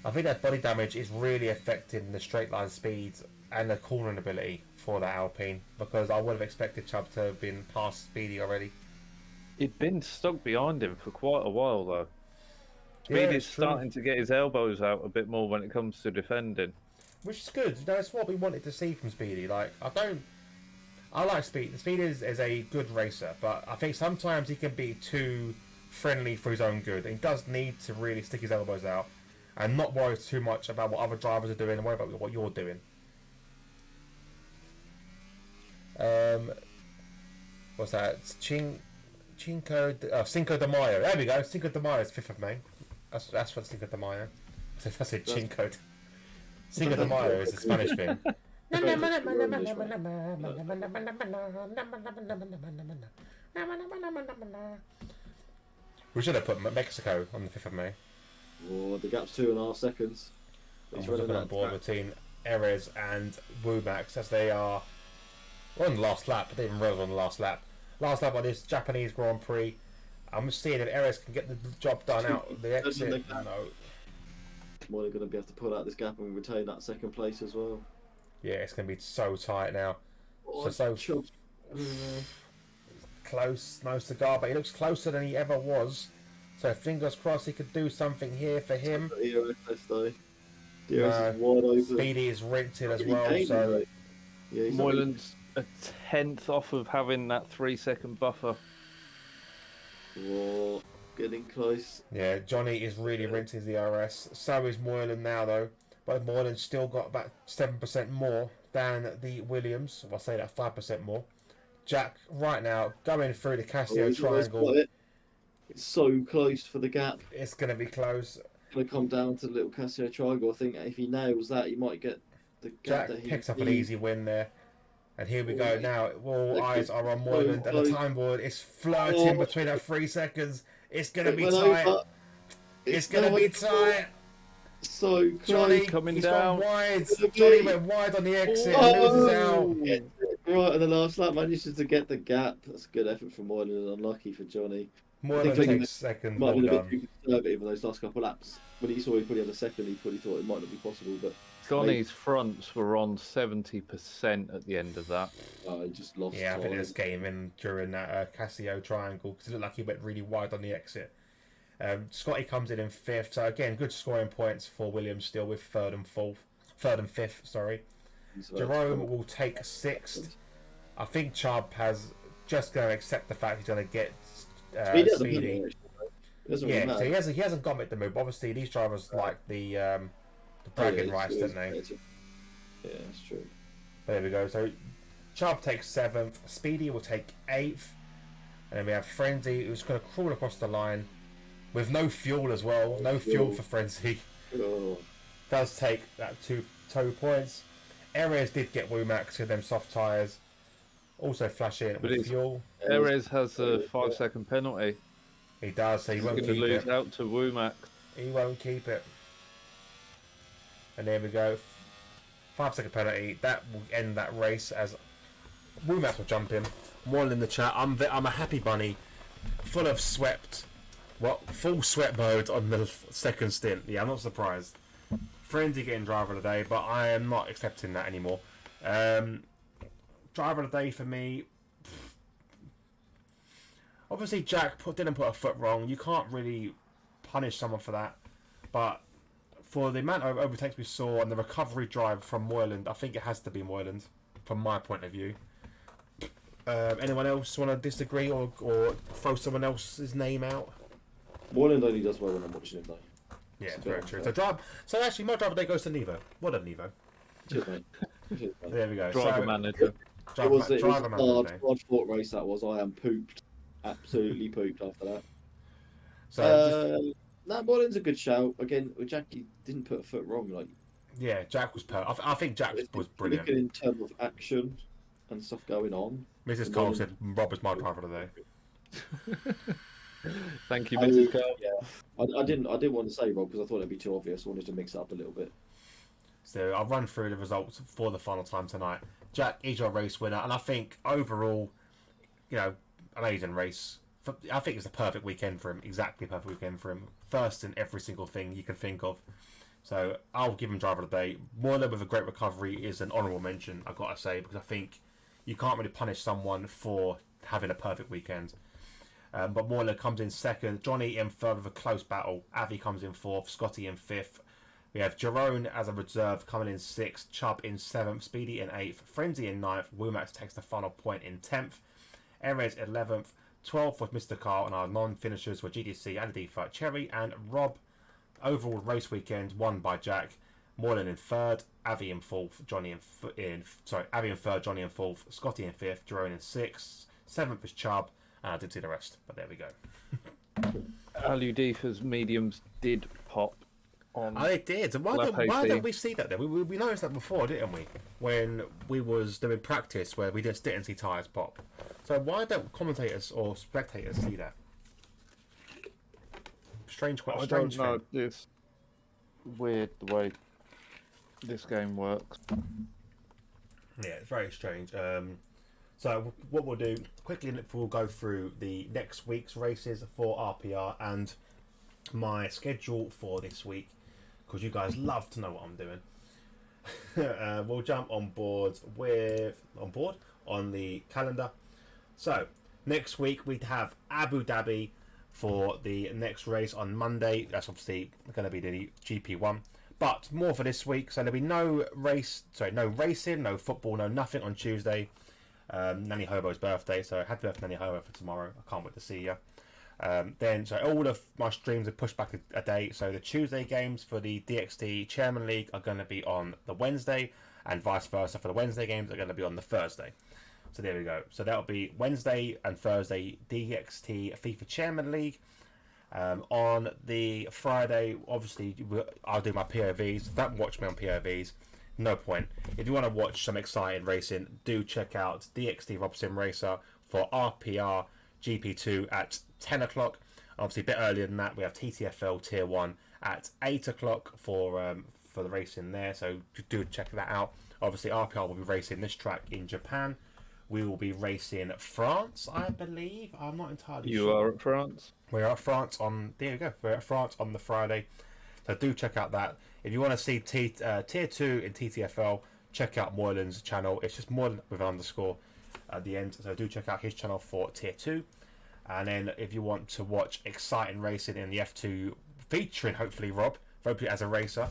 I think that body damage is really affecting the straight line speeds and the cornering ability for the Alpine, because I would have expected Chubb to have been past Speedy already. He'd been stuck behind him for quite a while, though. Yeah, Speedy's it's true. starting to get his elbows out a bit more when it comes to defending. Which is good. You know, it's what we wanted to see from Speedy. Like, I like Speedy. Speedy is a good racer, but I think sometimes he can be too friendly for his own good. He does need to really stick his elbows out and not worry too much about what other drivers are doing and worry about what you're doing. What's that? It's Cinco de Mayo. There we go. Cinco de Mayo is 5th of May. That's what Cinco de Mayo. I said Cinco. Cinco de Mayo is the Spanish thing. We should have put Mexico on the 5th of May. Oh, the gap's 2.5 seconds. I'm looking on board between Erez and Wumax as they are on the last lap, but they didn't roll on the last lap. Last lap on this Japanese Grand Prix. I'm just seeing if Erez can get the job done out the exit. No. More they're going to be able to pull out this gap and retain that second place as well. Yeah, it's going to be so tight now. Oh, So close, no cigar, but he looks closer than he ever was. So fingers crossed he could do something here for him. DRS though. DRS is wide open. Speedy is rented as Really well, gained, so though. Yeah, he's Moylan's a 10th off of having that 3-second buffer. Oh, getting close. yeah, Johnny is really renting his DRS. So is Moylan now though, but Moylan's still got about 7% more than the Williams. I'll say that 5% more. Jack right now going through the Casio He's almost triangle. got it. It's so close for the gap. It's going to be close. Going to come down to the little Casio triangle. I think if he nails that, he might get the Jack gap that he picks up an needs. easy win there. And here we go Oh, now. All look, eyes it's are on so Moylan, and the close. time board is flirting Oh. between that 3 seconds. It's going to It be went tight. over. It's going to now be on tight. So close. Johnny, coming he's down. gone wide. It's gonna Johnny be- went wide on the exit Oh. and loses out. Yeah, right in the last lap, manages to get the gap. That's a good effort from Moylan and unlucky for Johnny. Moylan think takes second. Might Well have been a bit done. too conservative in those last couple of laps. When he saw he probably had a second, he probably thought it might not be possible, but Johnny's fronts were on 70% at the end of that. he just lost Yeah, I think time. this came in during that Casio triangle because it looked like he went really wide on the exit. Scotty comes in 5th, so again, good scoring points for Williams still with 3rd and 5th. Sorry, So Jerome will take 6th. I think Chubb has just going to accept the fact he's going to get Speedy doesn't Speedy. matter. It doesn't really Yeah, matter. so he hasn't got him at the move. Obviously, these drivers like the Oh, yeah, bragging rights, don't they? Yeah, that's true. There we go. So Chubb takes 7th, Speedy will take 8th, and then we have Frenzy who's going to crawl across the line with no fuel as well. No fuel for Frenzy. Oh. Does take that 2 points. Ares did get Womack with them soft tyres. Also flash in with fuel. Perez has a 5-second penalty. He does, so he won't He's going keep to lose it. out to Womack. He won't keep it. And there we go. 5-second penalty. That will end that race as Womack will jump in. One in the chat. I'm a happy bunny, full of sweat. Full sweat mode on the second stint. Yeah, I'm not surprised. Frenzy getting driver of the day, but I am not accepting that anymore. Driver of the day for me. Obviously, Jack didn't put a foot wrong. You can't really punish someone for that. But for the amount of overtakes we saw and the recovery drive from Moyland, I think it has to be Moyland, from my point of view. Anyone else want to disagree or throw someone else's name out? Moreland only does well when I'm watching him, though. Yeah, it's very true. So actually, my driver day goes to Nevo. Well done, Nevo. Cheers, mate. Cheers, mate. There we go. Driver manager. It was a driver manager. hard fought race that was. I am pooped. Absolutely pooped after that. So no, Moreland's a good shout. Again, Jackie didn't put a foot wrong. Like, yeah, Jack was perfect. I think Jack was brilliant. In terms of action and stuff going on. Mrs. Cole said Rob is my driver today. Thank you, Mrs. Cole. Yeah, I didn't want to say Rob because I thought it'd be too obvious. I wanted to mix it up a little bit. So I'll run through the results for the final time tonight. Jack is your race winner, and I think overall, amazing race. I think it's a perfect weekend for him. Exactly perfect weekend for him. First in every single thing you can think of. So I'll give him driver of the day. Moylan with a great recovery is an honourable mention, I've got to say, because I think you can't really punish someone for having a perfect weekend. But Moylan comes in second. Johnny in third with a close battle. Avi comes in fourth. Scotty in fifth. We have Jerome as a reserve coming in sixth. Chubb in seventh. Speedy in eighth. Frenzy in ninth. Womack takes the final point in 10th. Erez 11th. 12th was Mr. Carl, and our non-finishers were GDC, Anadifa, Cherry, and Rob. Overall race weekend won by Jack. Moylan in third. Avi in fourth. Avi in third. Johnny in fourth. Scotty in fifth. Jerome in sixth. 7th is Chubb. And I didn't see the rest, but there we go. Aludifa's mediums did pop on. Oh, it did. Why don't we see that then? We noticed that before, didn't we? When we was doing practice where we just didn't see tyres pop. So why don't commentators or spectators see that? Strange I thing. don't know. It's weird the way this game works. Yeah, it's very strange. So what we'll do quickly, we'll go through the next week's races for RPR and my schedule for this week, because you guys love to know what I'm doing. We'll jump on board on the calendar. So next week we have Abu Dhabi for the next race on Monday. That's obviously going to be the GP1. But more for this week. So there'll be no racing, no football, no nothing on Tuesday. Nanny Hobo's birthday, so happy birthday Nanny Hobo for tomorrow. I can't wait to see you. So all of my streams are pushed back a day. So the Tuesday games for the DXT Chairman League are going to be on the Wednesday, and vice versa for the Wednesday games are going to be on the Thursday. So there we go. So that'll be Wednesday and Thursday DXT FIFA Chairman League. On the Friday, obviously I'll do my POVs. Don't watch me on POVs. No point. If you want to watch some exciting racing, do check out DXT Rob Sim Racer for RPR GP2 at 10 o'clock. Obviously, a bit earlier than that, we have TTFL Tier 1 at 8 o'clock for the racing there. So do check that out. Obviously, RPR will be racing this track in Japan. We will be racing France, I believe. I'm not entirely sure. You are at France? We're at France on... There we go. We're at France on the Friday. So do check out that. If you want to see Tier 2 in TTFL, check out Moylan's channel. It's just Moylan with an underscore at the end. So do check out his channel for Tier 2. And then if you want to watch exciting racing in the F2 featuring, hopefully, Rob, hopefully as a racer,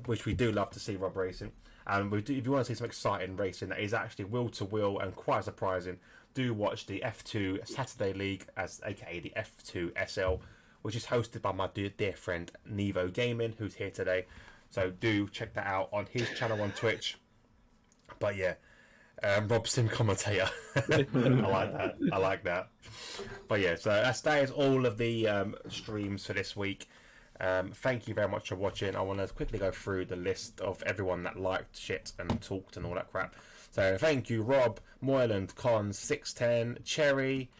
which we do love to see Rob racing. And if you want to see some exciting racing that is actually wheel-to-wheel and quite surprising, do watch the F2 Saturday League, as aka the F2 SL, which is hosted by my dear friend Nevo Gaming, who's here today. So do check that out on his channel on Twitch. But yeah, Rob Sim commentator. I like that. But yeah, so that is all of the streams for this week. Thank you very much for watching. I want to quickly go through the list of everyone that liked shit and talked and all that crap. So thank you, Rob, Moyland, Con, 610, Cherry.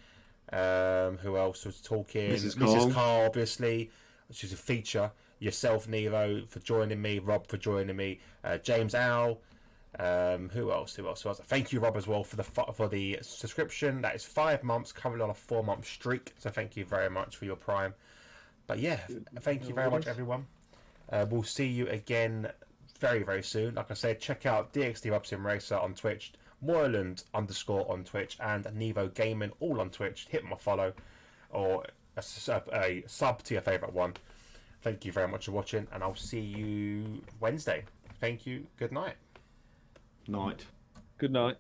Who else was talking? Mrs. Carl, obviously. She's a feature. Yourself, Nevo, for joining me. Rob for joining me. James Owl. Who else? Thank you, Rob, as well for the subscription. That is 5 months, currently on a 4-month streak. So thank you very much for your Prime. But yeah, thank you very much, everyone. We'll see you again very, very soon. Like I said, check out DXD Rob Sim Racer on Twitch, Moyland _ on Twitch, and Nevo Gaming all on Twitch. Hit my follow or a sub to your favourite one. Thank you very much for watching, and I'll see you Wednesday. Thank you. Good night. Night. Good night.